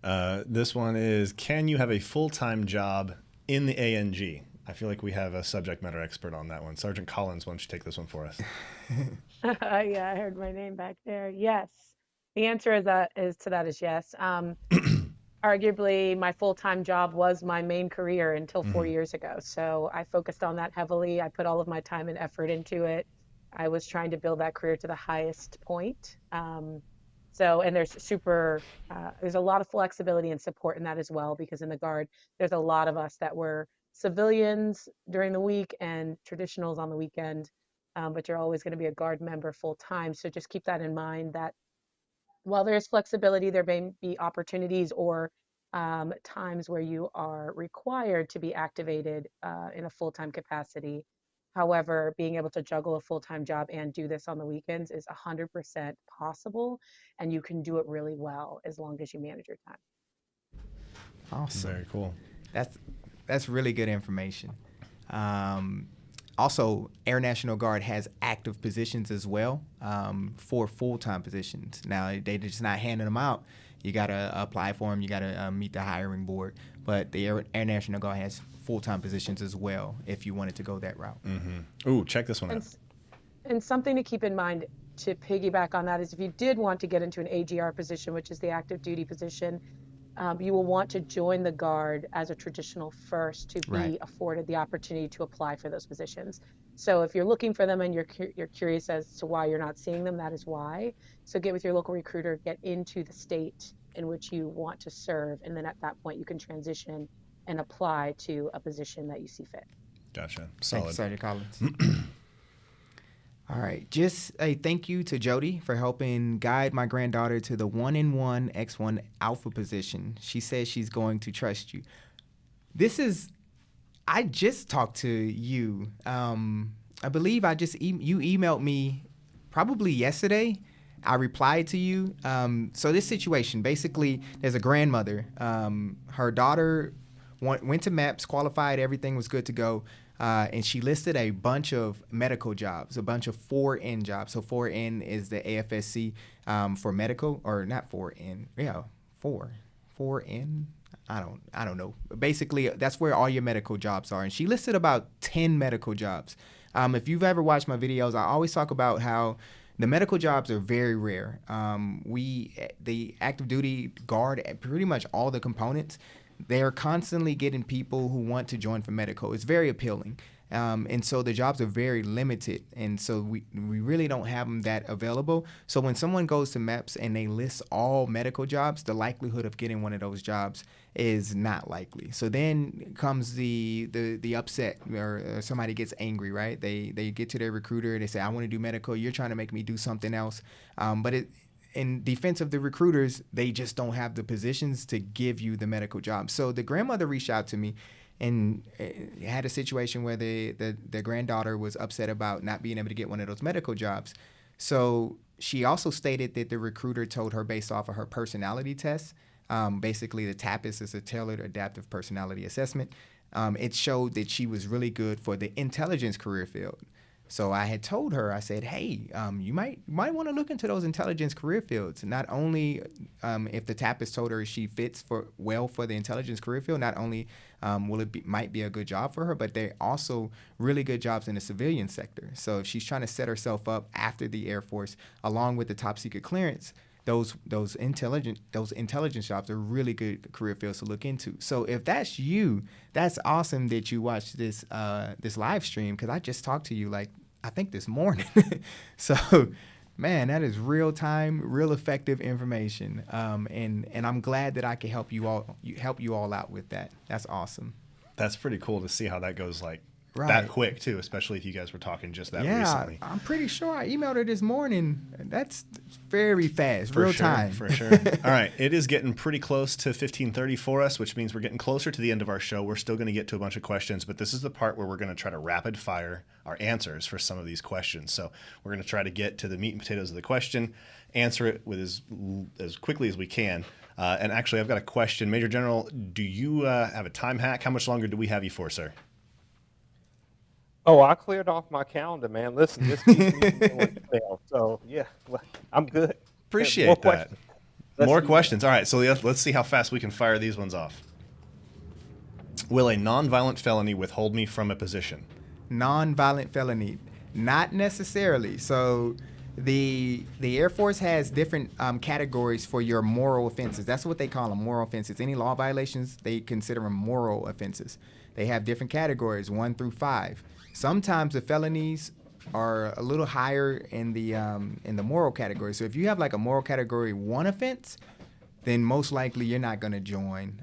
Collins. This one is, can you have a full-time job in the ANG? I feel like we have a subject matter expert on that one. Sergeant Collins, why don't you take this one for us? Yeah, I heard my name back there. Yes. The answer is yes. Arguably, my full-time job was my main career until 4 years ago. So I focused on that heavily. I put all of my time and effort into it. I was trying to build that career to the highest point. And there's there's a lot of flexibility and support in that as well, because in the Guard, there's a lot of us that were civilians during the week and traditionals on the weekend. But you're always going to be a Guard member full-time. So just keep that in mind, that while there's flexibility, there may be opportunities or times where you are required to be activated in a full-time capacity. However, being able to juggle a full-time job and do this on the weekends is 100% possible, and you can do it really well as long as you manage your time. Awesome. Very cool. That's really good information. Also, Air National Guard has active positions as well for full-time positions. Now, they're just not handing them out. You got to apply for them. You got to meet the hiring board. But the Air National Guard has full-time positions as well if you wanted to go that route. Mm-hmm. Ooh, check this one out. And something to keep in mind to piggyback on that is, if you did want to get into an AGR position, which is the active duty position, you will want to join the Guard as a traditional first to be afforded the opportunity to apply for those positions. So if you're looking for them and you're curious as to why you're not seeing them, that is why. So get with your local recruiter, get into the state in which you want to serve, and then at that point you can transition and apply to a position that you see fit. Gotcha. Thank you, Solid. Sergeant Collins. All right. Just a thank you to Jody for helping guide my granddaughter to the 1-in-1 X1 Alpha position. She says she's going to trust you. I just talked to you. I believe you emailed me probably yesterday. I replied to you. So this situation, basically, there's a grandmother. Her daughter went to MEPS, qualified, everything was good to go. And she listed a bunch of medical jobs, a bunch of 4N jobs. So 4N is the AFSC for medical, or not 4N, 4N. I don't know. Basically, that's where all your medical jobs are. And she listed about 10 medical jobs. If you've ever watched my videos, I always talk about how the medical jobs are very rare. The active duty Guard, pretty much all the components, they're constantly getting people who want to join for medical. It's very appealing. And so the jobs are very limited. And so we really don't have them that available. So when someone goes to MEPS and they list all medical jobs, the likelihood of getting one of those jobs is not likely. So then comes the upset, or somebody gets angry, right? They get to their recruiter, they say, I want to do medical. You're trying to make me do something else. But in defense of the recruiters, they just don't have the positions to give you the medical job. So the grandmother reached out to me and had a situation where the granddaughter was upset about not being able to get one of those medical jobs. So she also stated that the recruiter told her, based off of her personality test, Basically, the TAPAS is a tailored adaptive personality assessment. It showed that she was really good for the intelligence career field. So I had told her, I said, hey, you might want to look into those intelligence career fields. Not only if the TAPAS told her she fits well for the intelligence career field, not only might be a good job for her, but they're also really good jobs in the civilian sector. So if she's trying to set herself up after the Air Force, along with the top secret clearance, those intelligence jobs are really good career fields to look into. So if that's you, that's awesome that you watched this live stream, because I just talked to you like I think this morning. So man, that is real time, real effective information. And I'm glad that I can help you all out with that. That's awesome. That's pretty cool to see how that goes like Right. that quick too, especially if you guys were talking just that recently. I'm pretty sure I emailed her this morning. That's very fast, For real sure, time. For sure. All right, it is getting pretty close to 15:30 for us, which means we're getting closer to the end of our show. We're still going to get to a bunch of questions, but this is the part where we're going to try to rapid fire our answers for some of these questions. So we're going to try to get to the meat and potatoes of the question, answer it with as quickly as we can. And actually, I've got a question. Major General, do you have a time hack? How much longer do we have you for, sir? Oh, I cleared off my calendar, man. Listen, this keeps me in email. So yeah, I'm good. Appreciate More that. questions. More questions. All right, so let's see how fast we can fire these ones off. Will a nonviolent felony withhold me from a position? Non-violent felony, not necessarily. So the Air Force has different categories for your moral offenses. That's what they call them, moral offenses. Any law violations, they consider them moral offenses. They have different categories, 1 through 5. Sometimes the felonies are a little higher in the moral category. So if you have like a moral category 1 offense, then most likely you're not going to join.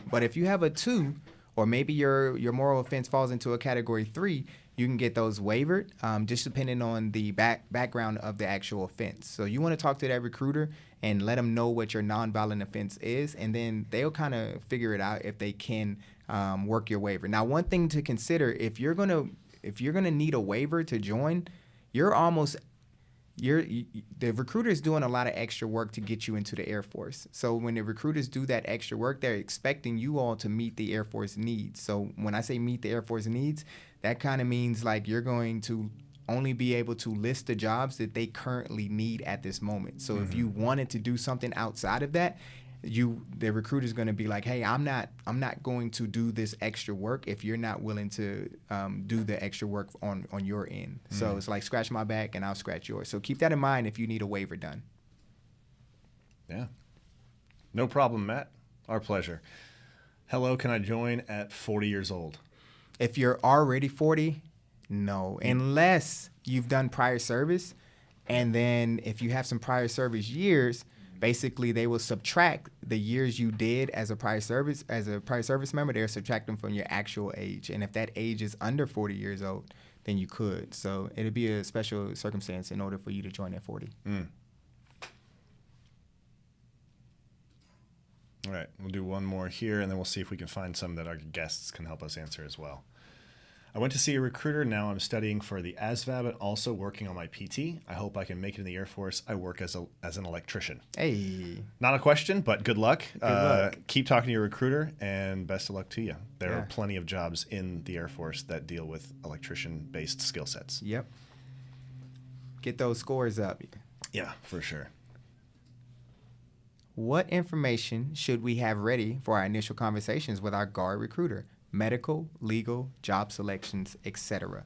But if you have a 2, or maybe your moral offense falls into a category 3, you can get those wavered, just depending on the background of the actual offense. So you want to talk to that recruiter and let them know what your nonviolent offense is, and then they'll kind of figure it out if they can work your waiver. Now, one thing to consider, if you're gonna need a waiver to join, the recruiter is doing a lot of extra work to get you into the Air Force. So when the recruiters do that extra work, they're expecting you all to meet the Air Force needs. So when I say meet the Air Force needs, that kind of means like you're going to only be able to list the jobs that they currently need at this moment. So if you wanted to do something outside of that, the recruiter's going to be like, hey, I'm not going to do this extra work if you're not willing to do the extra work on your end. So it's like scratch my back and I'll scratch yours. So keep that in mind if you need a waiver done. Yeah. No problem, Matt. Our pleasure. Hello, can I join at 40 years old? If you're already 40, no, unless you've done prior service. And then if you have some prior service years, basically they will subtract the years you did as a prior service member. They'll subtract them from your actual age. And if that age is under 40 years old, then you could. So it'll be a special circumstance in order for you to join at 40. All right, we'll do one more here, and then we'll see if we can find some that our guests can help us answer as well. I went to see a recruiter. Now I'm studying for the ASVAB and also working on my PT. I hope I can make it in the Air Force. I work as an electrician. Hey. Not a question, but good luck. Good luck. Keep talking to your recruiter, and best of luck to you. There Yeah. are plenty of jobs in the Air Force that deal with electrician-based skill sets. Yep. Get those scores up. Yeah, for sure. What information should we have ready for our initial conversations with our guard recruiter? Medical, legal, job selections, etc.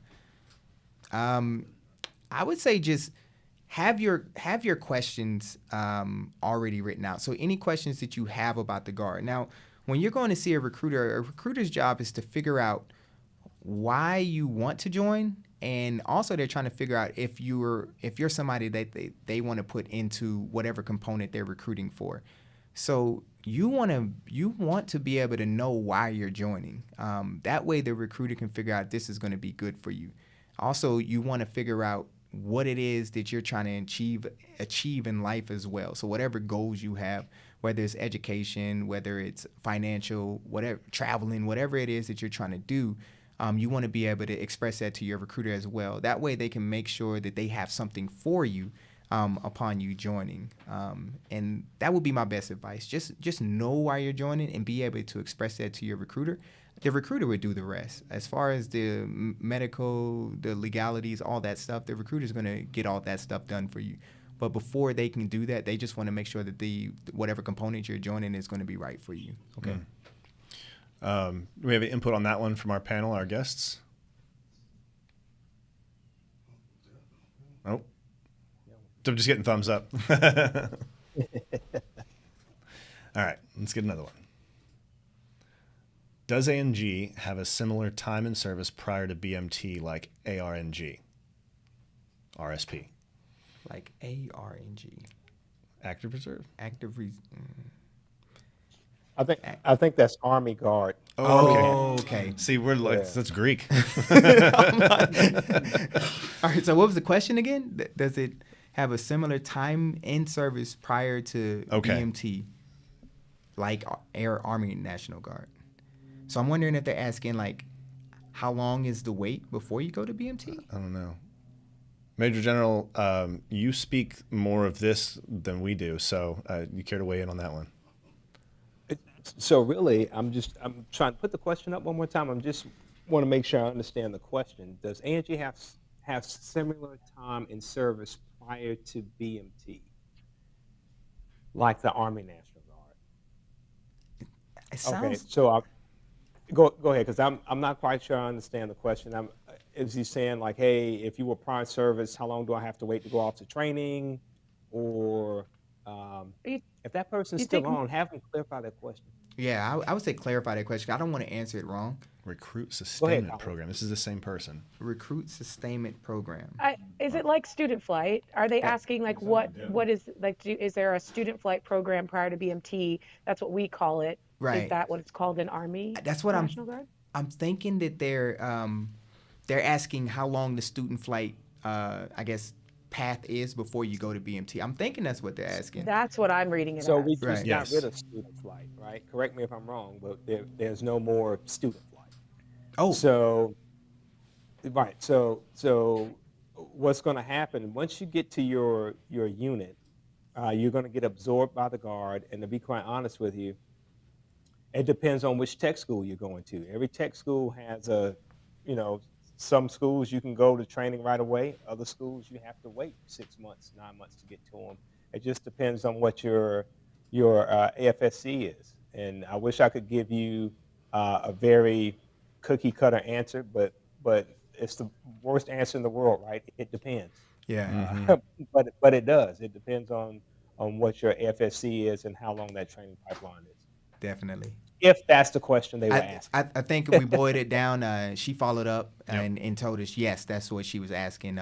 I would say just have your questions already written out. So any questions that you have about the guard. Now, when you're going to see a recruiter's job is to figure out why you want to join, and also they're trying to figure out if you're somebody that they want to put into whatever component they're recruiting for. So you want to be able to know why you're joining. That way the recruiter can figure out this is going to be good for you. Also, you want to figure out what it is that you're trying to achieve in life as well. So whatever goals you have, whether it's education, whether it's financial, whatever, traveling, whatever it is that you're trying to do, you want to be able to express that to your recruiter as well. That way they can make sure that they have something for you upon you joining. And that would be my best advice. Just know why you're joining and be able to express that to your recruiter. The recruiter would do the rest. As far as the medical, the legalities, all that stuff, the recruiter is going to get all that stuff done for you. But before they can do that, they just want to make sure that whatever component you're joining is going to be right for you. Okay. We have an input on that one from our panel, our guests. Oh, I'm just getting thumbs up. All right, let's get another one. Does ANG have a similar time and service prior to BMT like ARNG? RSP. Like ARNG. Active Reserve? I think that's Army Guard. Oh, okay. See, we're like, that's Greek. All right, so what was the question again? Does it have a similar time and service prior to BMT like Army National Guard? So I'm wondering if they're asking, like, how long is the wait before you go to BMT? I don't know. Major General, you speak more of this than we do, so you care to weigh in on that one? So really, I'm trying to put the question up one more time. I'm just want to make sure I understand the question. Does ANG have similar time in service prior to BMT, like the Army National Guard? It sounds... Okay, so go ahead, because I'm not quite sure I understand the question. Is he saying like, hey, if you were prior service, how long do I have to wait to go off to training, or if that person's still on, have them clarify that question. Yeah, I would say clarify that question. I don't want to answer it wrong. Recruit Sustainment Program. This is the same person. Recruit Sustainment Program. Is it like student flight? Are they asking like what is like? Is there a student flight program prior to BMT? That's what we call it. Right. Is that what it's called in Army? That's what National Guard? I'm thinking that they're asking how long the student flight path is before you go to BMT. I'm thinking that's what they're asking. That's what I'm reading it So as. we just got rid of student flight, right? Correct me if I'm wrong, but there's no more student flight. Oh. So, right. So what's going to happen once you get to your unit, you're going to get absorbed by the Guard. And to be quite honest with you, it depends on which tech school you're going to. Every tech school has some schools you can go to training right away. Other schools you have to wait 6 months, 9 months to get to them. It just depends on what your AFSC is. And I wish I could give you a very cookie cutter answer, but it's the worst answer in the world, right? It depends. Yeah. But it does. It depends on what your AFSC is and how long that training pipeline is. Definitely. If that's the question they were asking. I think we boiled it down. She followed up and told us, yes, that's what she was asking.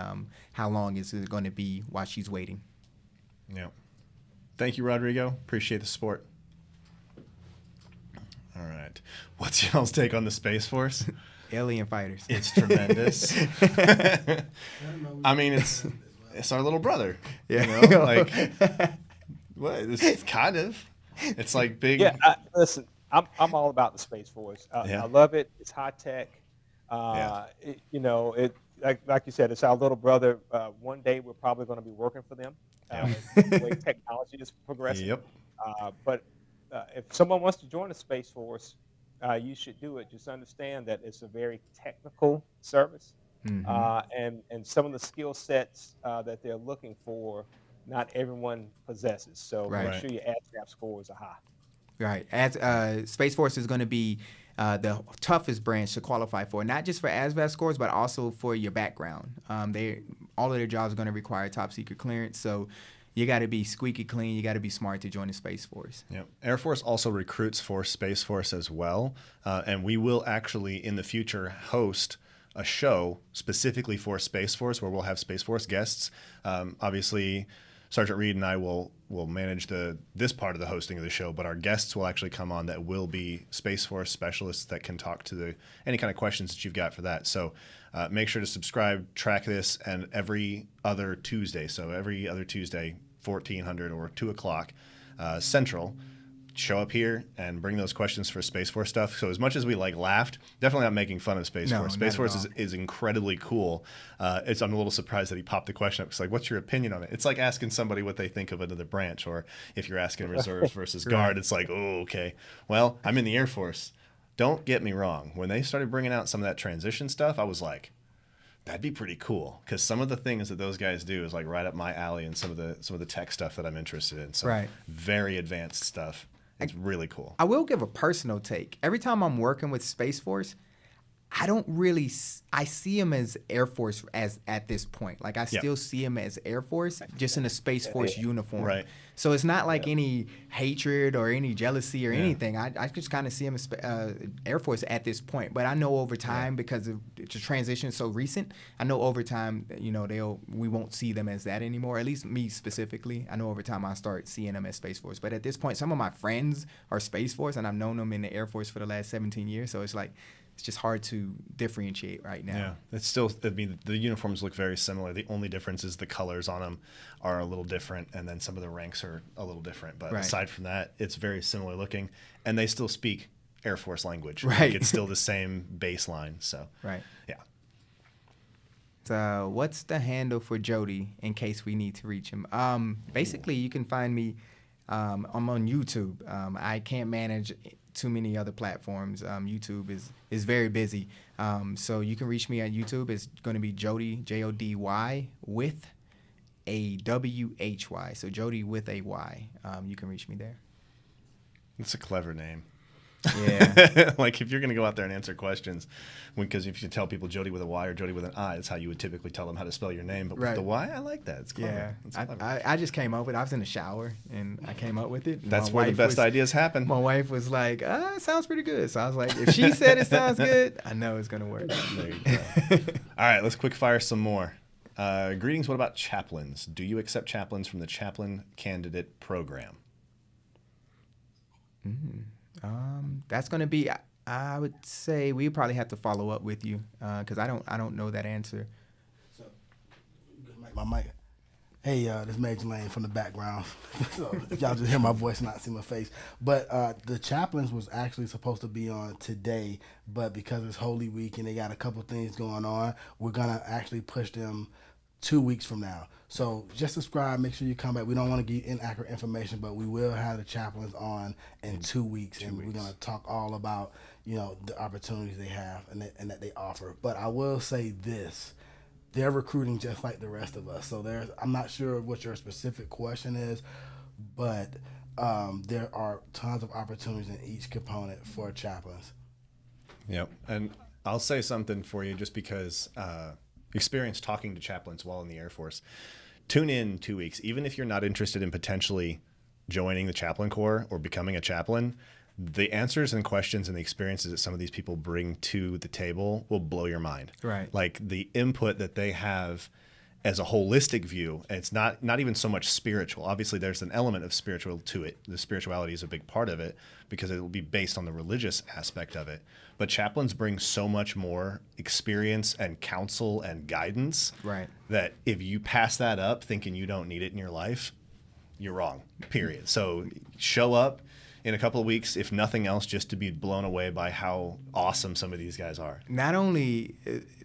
How long is it going to be while she's waiting? Yeah. Thank you, Rodrigo. Appreciate the support. All right. What's y'all's take on the Space Force? Alien fighters. It's tremendous. I mean, it's our little brother. Yeah. You know? Like, what? It's kind of. It's like big. Yeah, listen, I'm all about the Space Force. I love it. It's high tech. Like you said, it's our little brother. One day we're probably going to be working for them. The way technology is progressing. Yep. But if someone wants to join the Space Force, you should do it. Just understand that it's a very technical service, and some of the skill sets that they're looking for, not everyone possesses. So make sure your ASVAB scores are high. Right. As Space Force is going to be the toughest branch to qualify for, not just for ASVAB scores, but also for your background. All of their jobs are going to require top secret clearance, so you got to be squeaky clean. You got to be smart to join the Space Force. Yep. Air Force also recruits for Space Force as well, and we will actually in the future host a show specifically for Space Force where we'll have Space Force guests. Obviously, Sergeant Reed and I will manage this part of the hosting of the show, but our guests will actually come on that will be Space Force specialists that can talk to any kind of questions that you've got for that. So make sure to subscribe, track this, and every other Tuesday, 1400 or 2 o'clock Central, show up here and bring those questions for Space Force stuff. So as much as we like laughed, definitely not making fun of Space No, Force. not Space at Force all. is incredibly cool. I'm a little surprised that he popped the question up. It's like, what's your opinion on it? It's like asking somebody what they think of another branch, or if you're asking reserves versus guard, it's like, oh, okay. Well, I'm in the Air Force. Don't get me wrong. When they started bringing out some of that transition stuff, I was like, that'd be pretty cool, because some of the things that those guys do is like right up my alley, and some of the tech stuff that I'm interested in. So Right. very advanced stuff. It's really cool. I will give a personal take. Every time I'm working with Space Force, I don't really. I see him as Air Force as at this point. Like I still see him as Air Force, just in a Space Force uniform. Right. So it's not like any hatred or any jealousy or anything. I just kind of see him as Air Force at this point. But I know over time, because the transition is so recent, I know over time, we won't see them as that anymore. At least me specifically, I know over time I'll start seeing them as Space Force. But at this point, some of my friends are Space Force, and I've known them in the Air Force for the last 17 years. So it's like, it's just hard to differentiate right now. Yeah, it's still. I mean, the uniforms look very similar. The only difference is the colors on them are a little different, and then some of the ranks are a little different. But aside from that, it's very similar looking, and they still speak Air Force language. Right. Like, it's still the same baseline. So Right. yeah. So what's the handle for Jody in case we need to reach him? Basically, you can find me. I'm on YouTube. I can't manage too many other platforms. YouTube is very busy. So you can reach me at YouTube. It's going to be Jody, Jody, with a WHY. So Jody with a Y. You can reach me there. It's a clever name. Yeah. Like, if you're going to go out there and answer questions, because if you tell people Jody with a Y or Jody with an I, that's how you would typically tell them how to spell your name. But with the Y, I like that. It's clever. Yeah. It's clever. I just came up with it. I was in the shower and I came up with it. That's where the best ideas happen. My wife was like, it sounds pretty good. So I was like, if she said it sounds good, I know it's going to work. There you go. All right, let's quick fire some more. Greetings. What about chaplains? Do you accept chaplains from the chaplain candidate program? That's going to be, I would say we probably have to follow up with you because I don't know that answer. So, my mic. Hey, this Major Lane from the background. So if y'all just hear my voice and not see my face. But the chaplains was actually supposed to be on today, but because it's Holy Week and they got a couple things going on, we're going to actually push them 2 weeks from now. So just subscribe, make sure you come back. We don't want to give inaccurate information, but we will have the chaplains on in 2 weeks, and we're going to talk all about, the opportunities they have and that they offer. But I will say this. They're recruiting just like the rest of us. So I'm not sure what your specific question is, but there are tons of opportunities in each component for chaplains. Yep. And I'll say something for you just because experience talking to chaplains while in the Air Force. Tune in 2 weeks. Even if you're not interested in potentially joining the chaplain corps or becoming a chaplain, the answers and questions and the experiences that some of these people bring to the table will blow your mind. Right. Like the input that they have as a holistic view, and it's not even so much spiritual. Obviously, there's an element of spiritual to it. The spirituality is a big part of it because it will be based on the religious aspect of it. But chaplains bring so much more experience and counsel and guidance that if you pass that up thinking you don't need it in your life, you're wrong, period. So show up in a couple of weeks, if nothing else, just to be blown away by how awesome some of these guys are. Not only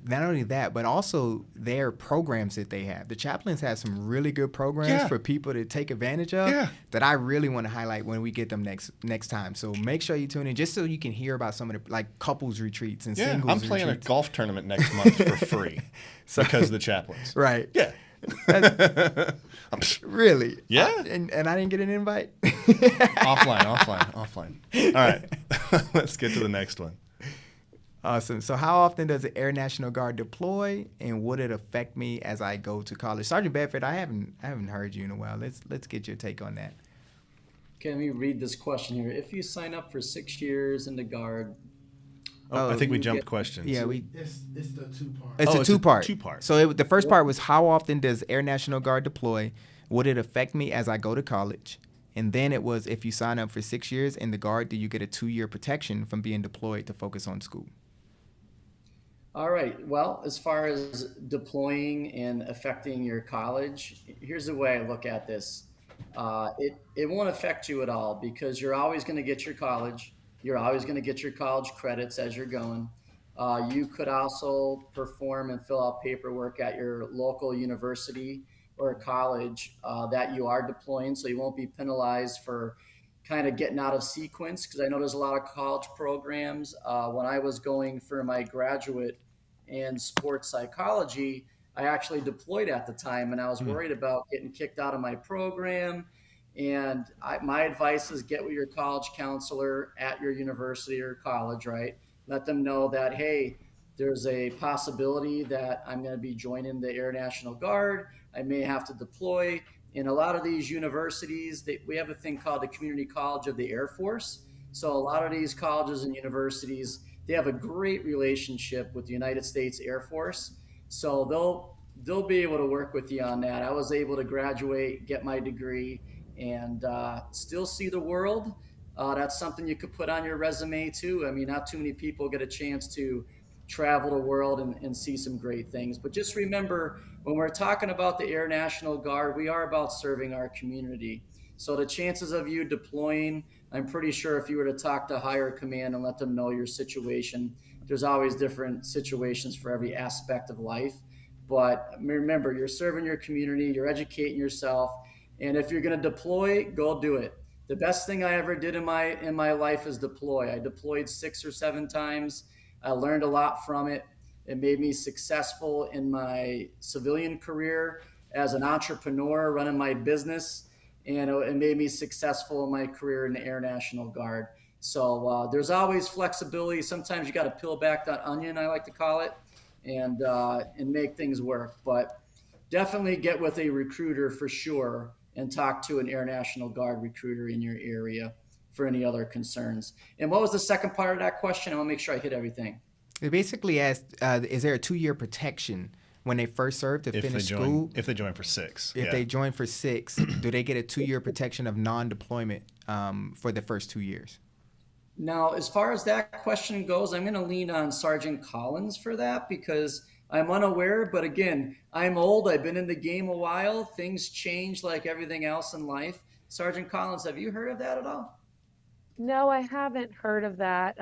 that, but also their programs that they have. The chaplains have some really good programs for people to take advantage of that I really want to highlight when we get them next time. So make sure you tune in just so you can hear about some of the couples retreats and singles retreats. I'm playing a golf tournament next month for free because of the chaplains. Right. Yeah. Really? Yeah. And I didn't get an invite? Offline. All right. Let's get to the next one. Awesome. So how often does the Air National Guard deploy, and would it affect me as I go to college? Sergeant Bedford, I haven't heard you in a while. Let's get your take on that. Okay, let me read this question here. If you sign up for 6 years in the Guard, I think we jumped questions. Yeah, It's the two-part. It's a two-part. Two-part. So the first part was how often does Air National Guard deploy? Would it affect me as I go to college? And then it was if you sign up for 6 years in the Guard, do you get a 2-year protection from being deployed to focus on school? all right. Well, as far as deploying and affecting your college, here's the way I look at this. it won't affect you at all because you're always going to get your college. You're always going to get your college credits as you're going. You could also perform and fill out paperwork at your local university or college that you are deploying, so you won't be penalized for kind of getting out of sequence. Because I know there's a lot of college programs. When I was going for my graduate in sports psychology, I actually deployed at the time, and I was worried about getting kicked out of my program. And my advice is get with your college counselor at your university or college, right? Let them know that, hey, there's a possibility that I'm going to be joining the Air National Guard. I may have to deploy. In a lot of these universities, we have a thing called the Community College of the Air Force. So a lot of these colleges and universities, they have a great relationship with the United States Air Force. So they'll be able to work with you on that. I was able to graduate, get my degree, and still see the world. That's something you could put on your resume too. I mean, not too many people get a chance to travel the world and see some great things. But just remember, when we're talking about the Air National Guard, we are about serving our community. So the chances of you deploying, I'm pretty sure if you were to talk to higher command and let them know your situation, there's always different situations for every aspect of life. But remember, you're serving your community, you're educating yourself, and if you're going to deploy, go do it. The best thing I ever did in my life is deploy. I deployed 6 or 7 times. I learned a lot from it. It made me successful in my civilian career as an entrepreneur running my business, and it made me successful in my career in the Air National Guard. So there's always flexibility. Sometimes you got to peel back that onion, I like to call it, and make things work. But definitely get with a recruiter for sure and talk to an Air National Guard recruiter in your area for any other concerns. And what was the second part of that question? I want to make sure I hit everything. They basically asked, is there a 2-year protection when they first serve to finish school? If they join for 6. If they join for 6, do they get a 2-year protection of non-deployment for the first 2 years? Now, as far as that question goes, I'm going to lean on Sergeant Collins for that because I'm unaware. But again, I'm old. I've been in the game a while. Things change like everything else in life. Sergeant Collins, have you heard of that at all? No, I haven't heard of that.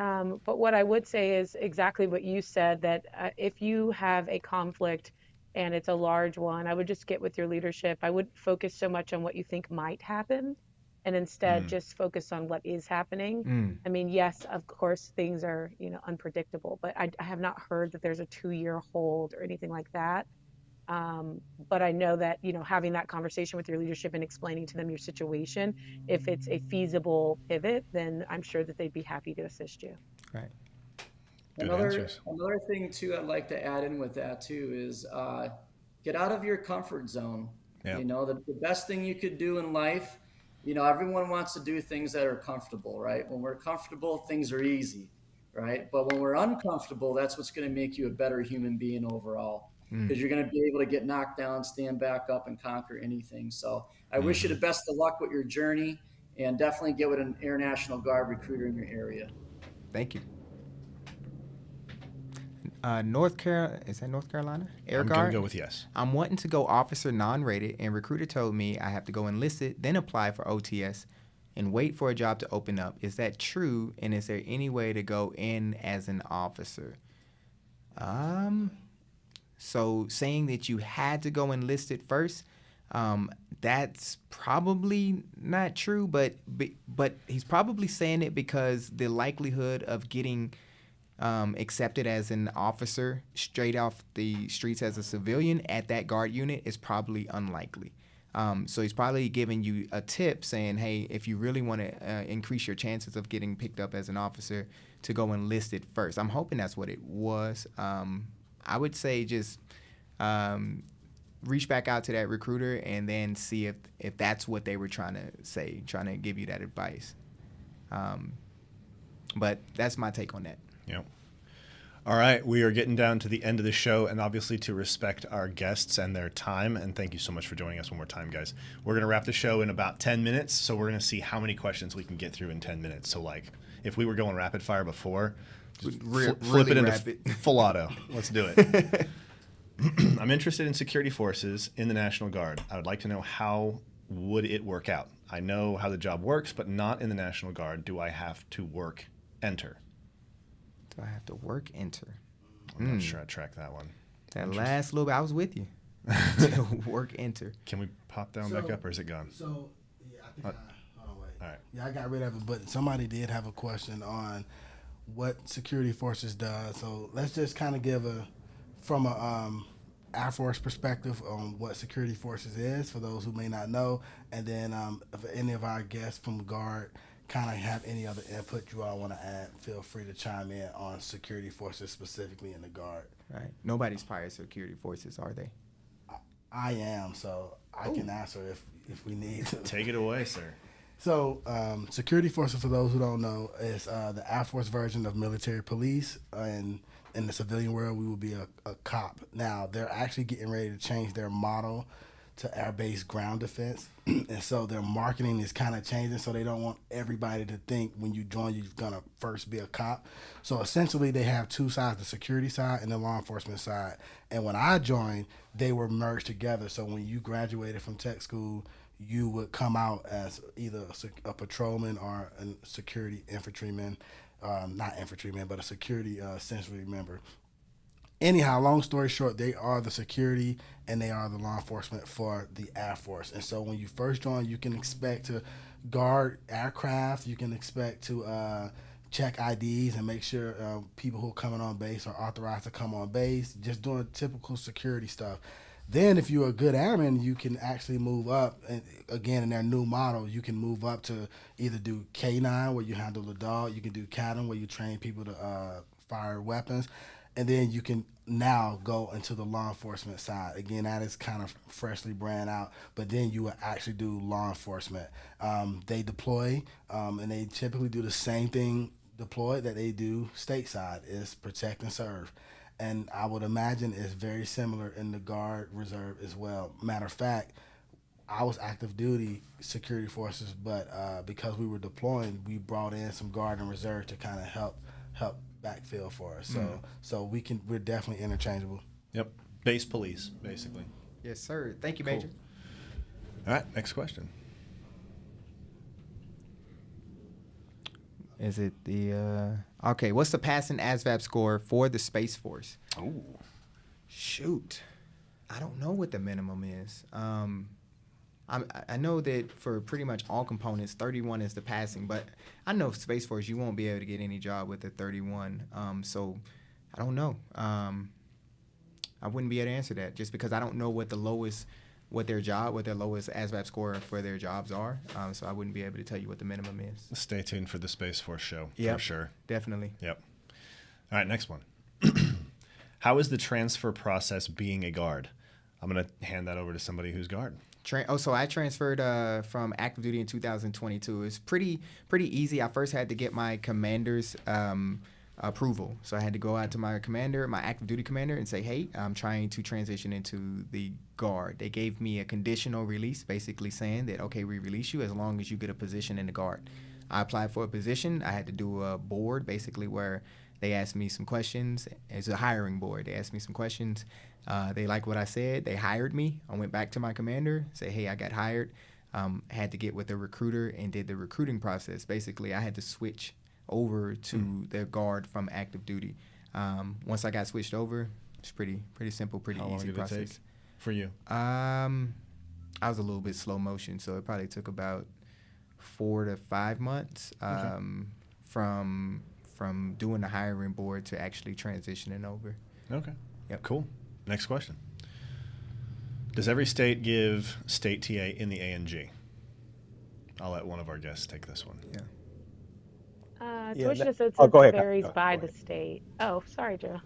But what I would say is exactly what you said, that if you have a conflict and it's a large one, I would just get with your leadership. I wouldn't focus so much on what you think might happen and instead just focus on what is happening. I mean, yes, of course, things are, unpredictable, but I have not heard that there's a 2-year hold or anything like that. But I know that, having that conversation with your leadership and explaining to them your situation, if it's a feasible pivot, then I'm sure that they'd be happy to assist you. Right. Good Another answers. thing too I'd like to add in with that too is get out of your comfort zone. Yeah. The best thing you could do in life, everyone wants to do things that are comfortable, right? When we're comfortable, things are easy, right? But when we're uncomfortable, that's what's going to make you a better human being overall. Because you're going to be able to get knocked down, stand back up, and conquer anything. So I wish you the best of luck with your journey, and definitely get with an Air National Guard recruiter in your area. Thank you. North Carolina, is that North Carolina? Air Guard? I'm going to go with yes. I'm wanting to go officer non-rated, and recruiter told me I have to go enlisted, then apply for OTS, and wait for a job to open up. Is that true? And is there any way to go in as an officer? So saying that you had to go enlisted first, that's probably not true, but he's probably saying it because the likelihood of getting accepted as an officer straight off the streets as a civilian at that guard unit is probably unlikely. So he's probably giving you a tip saying, hey, if you really want to increase your chances of getting picked up as an officer, to go enlisted first. I'm hoping that's what it was. I would say just reach back out to that recruiter and then see if that's what they were trying to say, trying to give you that advice. But that's my take on that. Yep. All right, we are getting down to the end of the show, and obviously to respect our guests and their time, and thank you so much for joining us one more time, guys. We're going to wrap the show in about 10 minutes, so we're going to see how many questions we can get through in 10 minutes. So, like, if we were going rapid fire before, just flip it into full auto. Let's do it. I'm interested in security forces in the National Guard. I would like to know how would it work out? I know how the job works, but not in the National Guard. Do I have to enter? Do I have to enter? I'm not sure I tracked that one. That last little bit, I was with you. Enter. Can we pop down back up, or is it gone? So, yeah, I think hold on, wait. All right. Yeah, I got rid of it, but somebody did have a question on what security forces does. So let's just kind of give from a Air Force perspective on what security forces is for those who may not know, and then if any of our guests from Guard kind of have any other input you all want to add, feel free to chime in on security forces specifically in the Guard. Right. Nobody's part of security forces, are they? I am, so I can answer if we need to. Take it away, sir. So, security forces, for those who don't know, is the Air Force version of military police. And in the civilian world, we will be a cop. Now, they're actually getting ready to change their model to air-based ground defense. And so their marketing is kind of changing, so they don't want everybody to think when you join, you're going to first be a cop. So essentially, they have two sides, the security side and the law enforcement side. And when I joined, they were merged together. So when you graduated from tech school, you would come out as either a patrolman or a security infantryman, not infantryman, but a security sensory member. Anyhow, long story short, they are the security and they are the law enforcement for the Air Force. And so when you first join, you can expect to guard aircraft. You can expect to check IDs and make sure people who are coming on base are authorized to come on base, just doing typical security stuff. Then if you're a good airman, you can actually move up. And again, in their new model, you can move up to either do K9, where you handle the dog. You can do Captain, where you train people to fire weapons. And then you can now go into the law enforcement side. Again, that is kind of freshly brand out, but then you will actually do law enforcement. They deploy, and they typically do the same thing deployed that they do stateside, is protect and serve. And I would imagine it's very similar in the Guard Reserve as well. Matter of fact, I was active duty security forces, but because we were deploying, we brought in some Guard and Reserve to kind of help backfill for us. So we're definitely interchangeable. Yep. Base police, basically. Yes, sir. Thank you, Major. All right, next question. Is it the okay? What's the passing ASVAB score for the Space Force? Oh, shoot, I don't know what the minimum is. I know that for pretty much all components, 31 is the passing, but I know for Space Force you won't be able to get any job with a 31. So I don't know. I wouldn't be able to answer that just because I don't know what their lowest ASVAB score for their jobs are. So I wouldn't be able to tell you what the minimum is. Stay tuned for the Space Force show, for sure. Definitely. Yep. All right, next one. How is the transfer process being a guard? I'm going to hand that over to somebody who's guard. So I transferred from active duty in 2022. It's pretty easy. I first had to get my commander's approval. So I had to go out to my commander, my active duty commander, and say, hey, I'm trying to transition into the Guard. They gave me a conditional release, basically saying that, okay, we release you as long as you get a position in the Guard. I applied for a position. I had to do a board, basically, where they asked me some questions. It's a hiring board. They asked me some questions. They liked what I said. They hired me. I went back to my commander, say, hey, I got hired. Had to get with a recruiter and did the recruiting process. Basically, I had to switch over to the Guard from active duty. Once I got switched over, it's pretty simple, pretty easy process. How long did it take for you? I was a little bit slow motion, so it probably took about 4 to 5 months from doing the hiring board to actually transitioning over. Okay. Yep. Cool. Next question. Does every state give state TA in the ANG? I'll let one of our guests take this one. Yeah. Tuition assistance go ahead, varies Pat. by the state. Oh, sorry, Joe.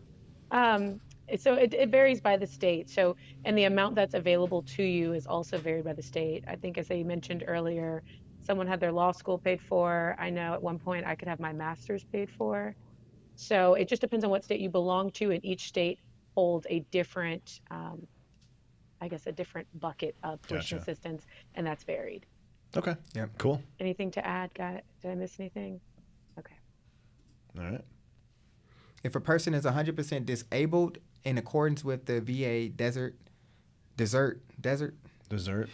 So it varies by the state. So, and the amount that's available to you is also varied by the state. I think, as I mentioned earlier, someone had their law school paid for. I know at one point I could have my master's paid for. So it just depends on what state you belong to, and each state holds a different, a different bucket of tuition assistance, and that's varied. Okay. Yeah. Cool. Anything to add, guy? Did I miss anything? Okay. All right. If a person is 100% disabled in accordance with the VA desert Dessert.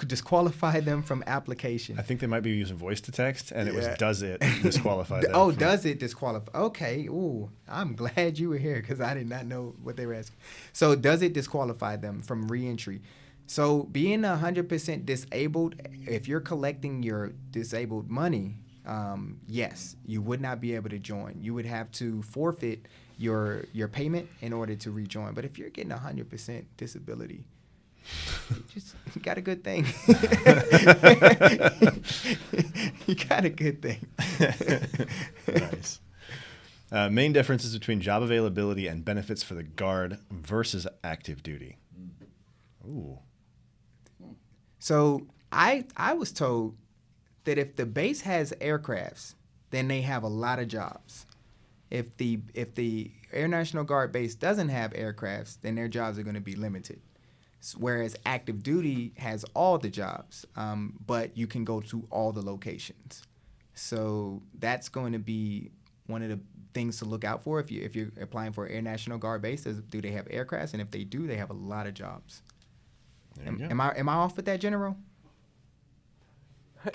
Disqualify them from application. I think they might be using voice to text, and it was Yeah. does it disqualify them? Oh, from- does it disqualify? Okay. Ooh, I'm glad you were here because I did not know what they were asking. So, does it disqualify them from reentry? So, being 100% disabled, if you're collecting your disabled money, yes, you would not be able to join. You would have to forfeit your payment in order to rejoin. But if you're getting 100% disability, you got a good thing. You got a good thing. Nice. Main differences between job availability and benefits for the Guard versus active duty. Ooh. So I was told that if the base has aircrafts, then they have a lot of jobs. If the Air National Guard base doesn't have aircrafts, then their jobs are going to be limited. Whereas active duty has all the jobs, but you can go to all the locations. So that's going to be one of the things to look out for if you're applying for Air National Guard base. Do they have aircrafts? And if they do, they have a lot of jobs. Am I off with that, General?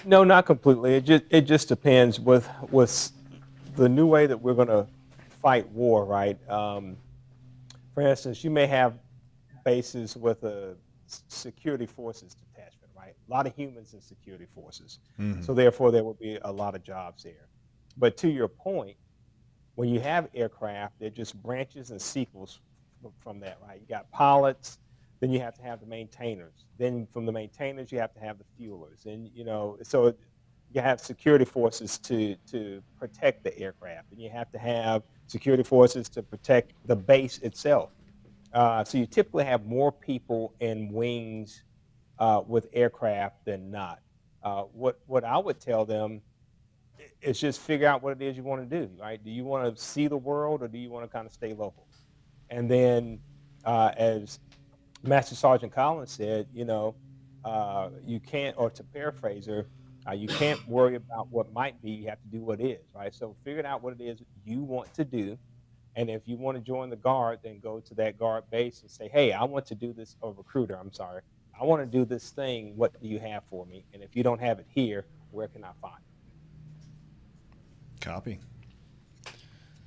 No, not completely. It just depends with the new way that we're going to fight war, right? For instance, you may have bases with a security forces detachment, right? A lot of humans in security forces. Mhm. So therefore, there will be a lot of jobs there. But to your point, when you have aircraft, they're just branches and sequels from that, right? You got pilots, then you have to have the maintainers. Then from the maintainers, you have to have the fuelers. And, so you have security forces to protect the aircraft. And you have to have security forces to protect the base itself. So you typically have more people in wings with aircraft than not. What I would tell them is just figure out what it is you want to do, right? Do you want to see the world or do you want to kind of stay local? And then, as Master Sergeant Collins said, you can't, or to paraphrase her, you can't worry about what might be. You have to do what is, right? So figure out what it is you want to do. And if you want to join the Guard, then go to that Guard base and say, hey, I want to do this, or recruiter, I'm sorry. I want to do this thing. What do you have for me? And if you don't have it here, where can I find it? Copy.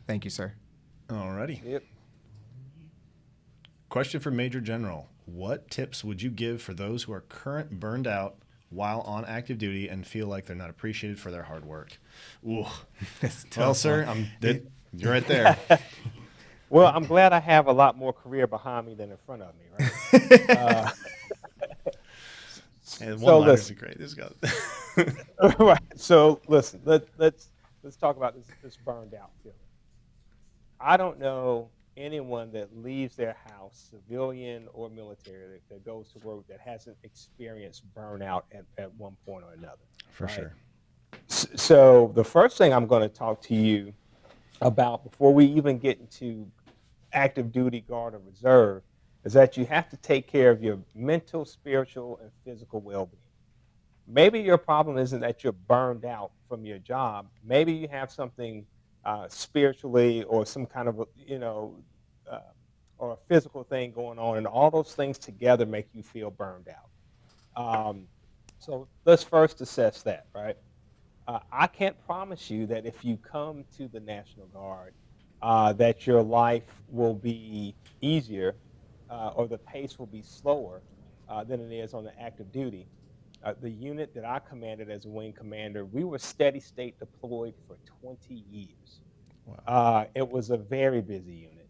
Thank you, sir. Alrighty. Yep. Question for Major General. What tips would you give for those who are current burned out while on active duty and feel like they're not appreciated for their hard work? Ooh. Well, sir, you're right there. Well, I'm glad I have a lot more career behind me than in front of me, right? And So one-liners listen. are great. This guy. Right. So listen, let's talk about this burned out feeling. I don't know anyone that leaves their house, civilian or military, that goes to work that hasn't experienced burnout at one point or another. For right? sure. So the first thing I'm going to talk to you about before we even get into active duty, Guard, or reserve is that you have to take care of your mental, spiritual, and physical well-being. Maybe your problem isn't that you're burned out from your job. Maybe you have something spiritually or some kind of uh, or a physical thing going on, and all those things together make you feel burned out. So let's first assess that, right? I can't promise you that if you come to the National Guard, that your life will be easier or the pace will be slower than it is on the active duty. The unit that I commanded as a wing commander, we were steady state deployed for 20 years. Wow. It was a very busy unit,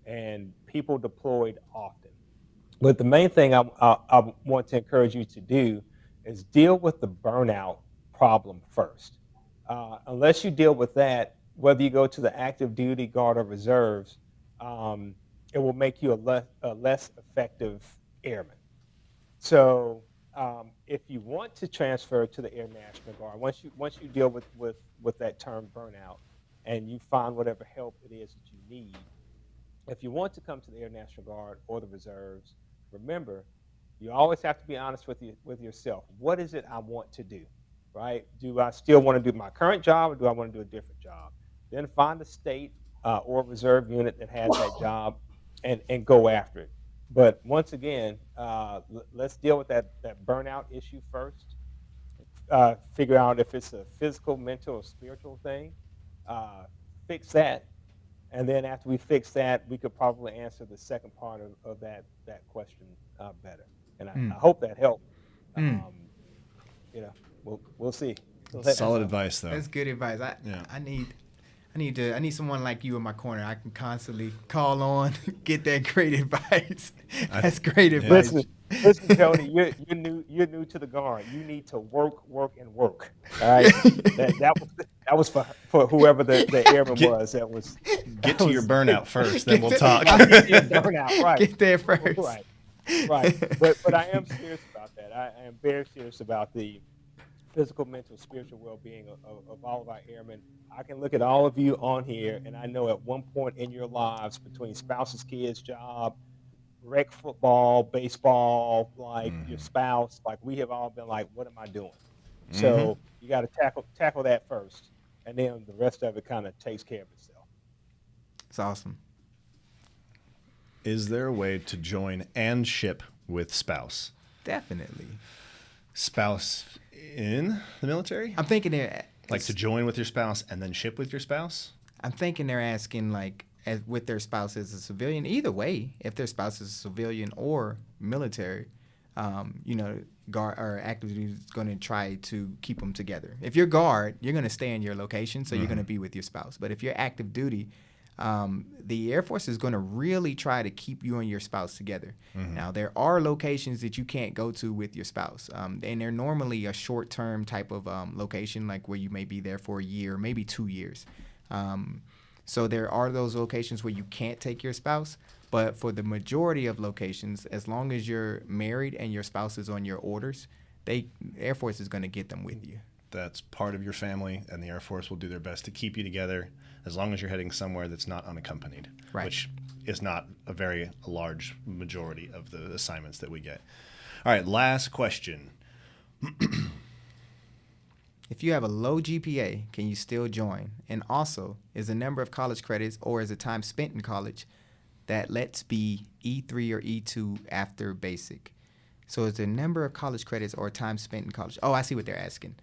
and people deployed often. But the main thing I want to encourage you to do is deal with the burnout problem first. Unless you deal with that, whether you go to the active duty, Guard, or reserves, um, it will make you a less effective airman. So if you want to transfer to the Air National Guard, once you deal with that term burnout, and you find whatever help it is that you need, if you want to come to the Air National Guard or the reserves, remember, you always have to be honest with yourself. What is it I want to do, right? Do I still want to do my current job, or do I want to do a different job? Then find a state or reserve unit that has that job, and go after it. But once again, let's deal with that burnout issue first. Figure out if it's a physical, mental, or spiritual thing. Uh, Fix that, and then after we fix that, we could probably answer the second part of that question better. And I hope that helped. Mm. Um, we'll see. Solid advice, though. That's good advice. Yeah. I need someone like you in my corner. I can constantly call on, get that great advice. That's great advice. Listen, Tony, you're new to the Guard. You need to work, and work. All right, that was for whoever the airman was. Get to your burnout first, then we'll talk. Get to your burnout, right? Get there first. Right. But I am serious about that. I am very serious about the physical, mental, spiritual well-being of all of our airmen. I can look at all of you on here, and I know at one point in your lives, between spouses, kids, job, rec football, baseball, like your spouse, like we have all been like, what am I doing? So you got to tackle that first, and then the rest of it kind of takes care of itself. It's awesome. Is there a way to join and ship with spouse? Definitely. Spouse in the military? I'm thinking they're like to join with your spouse and then ship with your spouse? I'm thinking they're asking like with their spouse as a civilian. Either way, if their spouse is a civilian or military, guard or active duty is going to try to keep them together. If you're guard, you're going to stay in your location, so you're going to be with your spouse. But if you're active duty, the Air Force is going to really try to keep you and your spouse together. Now, there are locations that you can't go to with your spouse, and they're normally a short-term type of location, like where you may be there for a year, maybe 2 years. So there are those locations where you can't take your spouse, but for the majority of locations, as long as you're married and your spouse is on your orders, the Air Force is going to get them with you. That's part of your family, and the Air Force will do their best to keep you together as long as you're heading somewhere that's not unaccompanied, which is not a very large majority of the assignments that we get. All right, last question. If you have a low GPA, can you still join? And also, is the number of college credits or is the time spent in college that lets be E3 or E2 after basic? So is the number of college credits or time spent in college? Oh, I see what they're asking.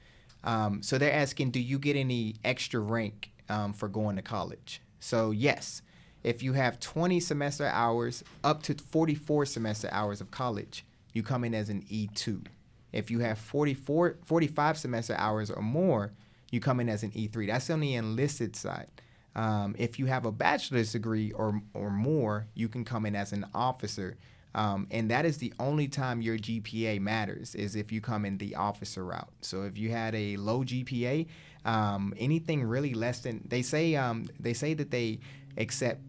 So they're asking, do you get any extra rank for going to college? So yes, if you have 20 semester hours up to 44 semester hours of college, you come in as an E2. If you have 45 semester hours or more, you come in as an E3. That's on the enlisted side. If you have a bachelor's degree or more, you can come in as an officer. And that is the only time your GPA matters, is if you come in the officer route. So if you had a low GPA, anything really less than, they say that they accept,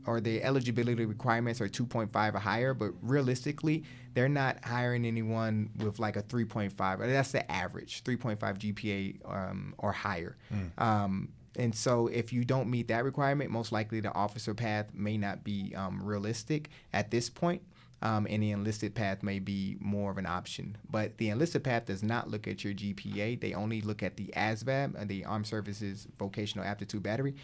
or the eligibility requirements are 2.5 or higher, but realistically, they're not hiring anyone with like a 3.5. That's the average, 3.5 GPA or higher. And so if you don't meet that requirement, most likely the officer path may not be realistic at this point. And the enlisted path may be more of an option. But the enlisted path does not look at your GPA. They only look at the ASVAB, the Armed Services Vocational Aptitude Battery.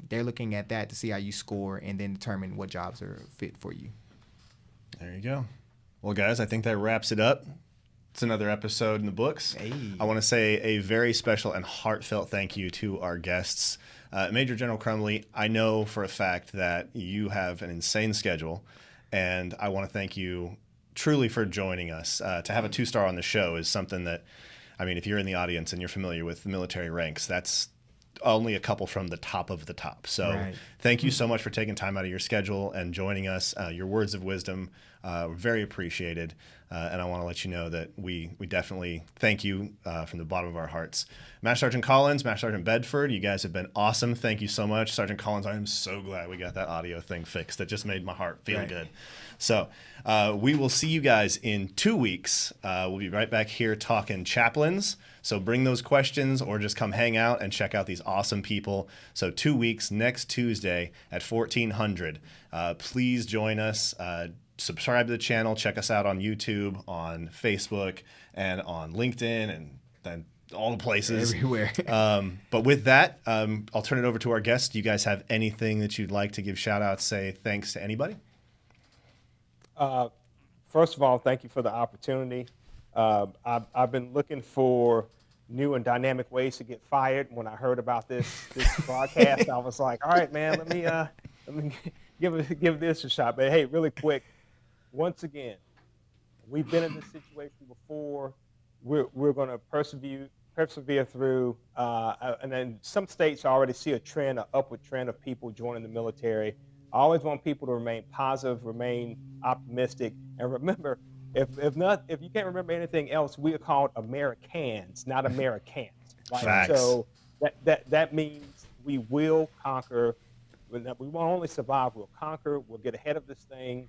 They're looking at that to see how you score and then determine what jobs are fit for you. There you go. Well, guys, I think that wraps it up. It's another episode in the books. Hey. I want to say a very special and heartfelt thank you to our guests. Major General Crumbly, I know for a fact that you have an insane schedule, and I want to thank you truly for joining us. To have a 2-star on the show is something that, I mean, if you're in the audience and you're familiar with the military ranks, that's only a couple from the top of the top. So thank you so much for taking time out of your schedule and joining us. Your words of wisdom were very appreciated. And I want to let you know that we definitely thank you from the bottom of our hearts. Master Sergeant Collins, Master Sergeant Bedford, you guys have been awesome. Thank you so much. Sergeant Collins, I am so glad we got that audio thing fixed. That just made my heart feel good. So we will see you guys in 2 weeks. We'll be right back here talking chaplains. So bring those questions or just come hang out and check out these awesome people. So 2 weeks, next Tuesday at 1400. Please join us. Subscribe to the channel. Check us out on YouTube, on Facebook, and on LinkedIn, and all the places. Everywhere. But with that, I'll turn it over to our guests. Do you guys have anything that you'd like to give shout outs, say thanks to anybody? Uh, First of all, thank you for the opportunity. I've been looking for new and dynamic ways to get fired. When I heard about this broadcast, I was like, all right, man, let me give this a shot. But hey, really quick, once again, we've been in this situation before. We're going to persevere through. And then some states already see a trend, an upward trend of people joining the military. I always want people to remain positive, remain optimistic, and remember, if you can't remember anything else, we are called Americans, not Americans. Right? Facts. So that means we will conquer. We won't only survive, we'll conquer. We'll get ahead of this thing.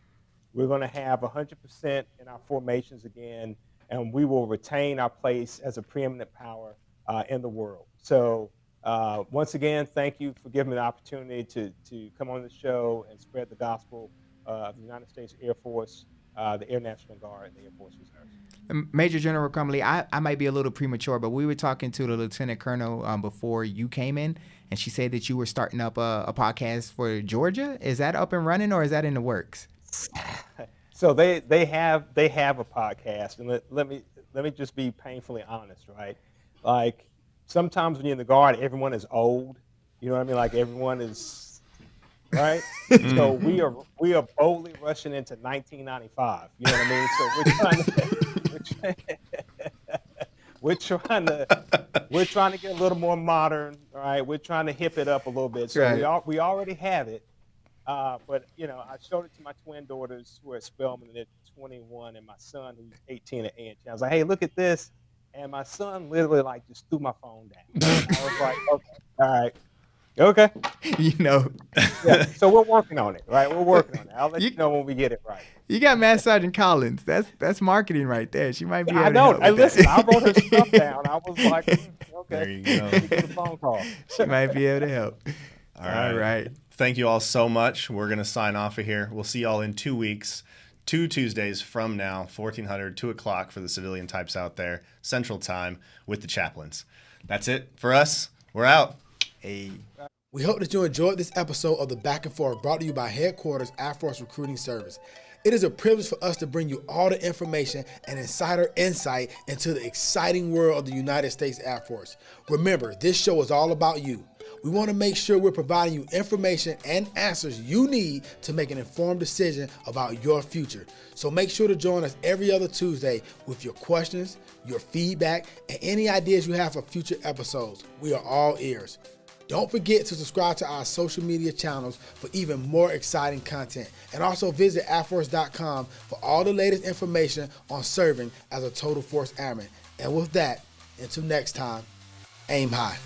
We're going to have 100% in our formations again, and we will retain our place as a preeminent power in the world. So once again, thank you for giving me the opportunity to come on the show and spread the gospel of the United States Air Force, the Air National Guard, and the Air Force Reserve. Major General Crumbly, I might be a little premature, but we were talking to the Lieutenant Colonel before you came in, and she said that you were starting up a podcast for Georgia. Is that up and running, or is that in the works? So they have a podcast, and let me just be painfully honest, right? Like sometimes when you're in the Guard, everyone is old. You know what I mean? Like everyone is right. So we are boldly rushing into 1995. You know what I mean? So we're trying to get a little more modern, right? We're trying to hip it up a little bit. So Right. we already have it. But I showed it to my twin daughters who are at Spelman, and they're 21, and my son who's 18 at A&T. I was like, "Hey, look at this!" And my son literally like just threw my phone down. I was like, "Okay, all right, okay." You know, Yeah. So we're working on it, right? We're working on it. I'll let you know when we get it right. you got Master Sergeant Collins. That's marketing right there. She might be able I to know. help Hey, with listen, that. I wrote her stuff down. I was like, okay. There you go. Let me get a phone call. She might be able to help. All right. Thank you all so much. We're going to sign off of here. We'll see y'all in 2 weeks, 2 Tuesdays from now, 1400, 2 o'clock for the civilian types out there, Central Time with the chaplains. That's it for us. We're out. Hey. We hope that you enjoyed this episode of The Back and Forth, brought to you by Headquarters Air Force Recruiting Service. It is a privilege for us to bring you all the information and insider insight into the exciting world of the United States Air Force. Remember, this show is all about you. We want to make sure we're providing you information and answers you need to make an informed decision about your future. So make sure to join us every other Tuesday with your questions, your feedback, and any ideas you have for future episodes. We are all ears. Don't forget to subscribe to our social media channels for even more exciting content. And also visit airforce.com for all the latest information on serving as a Total Force Airman. And with that, until next time, aim high.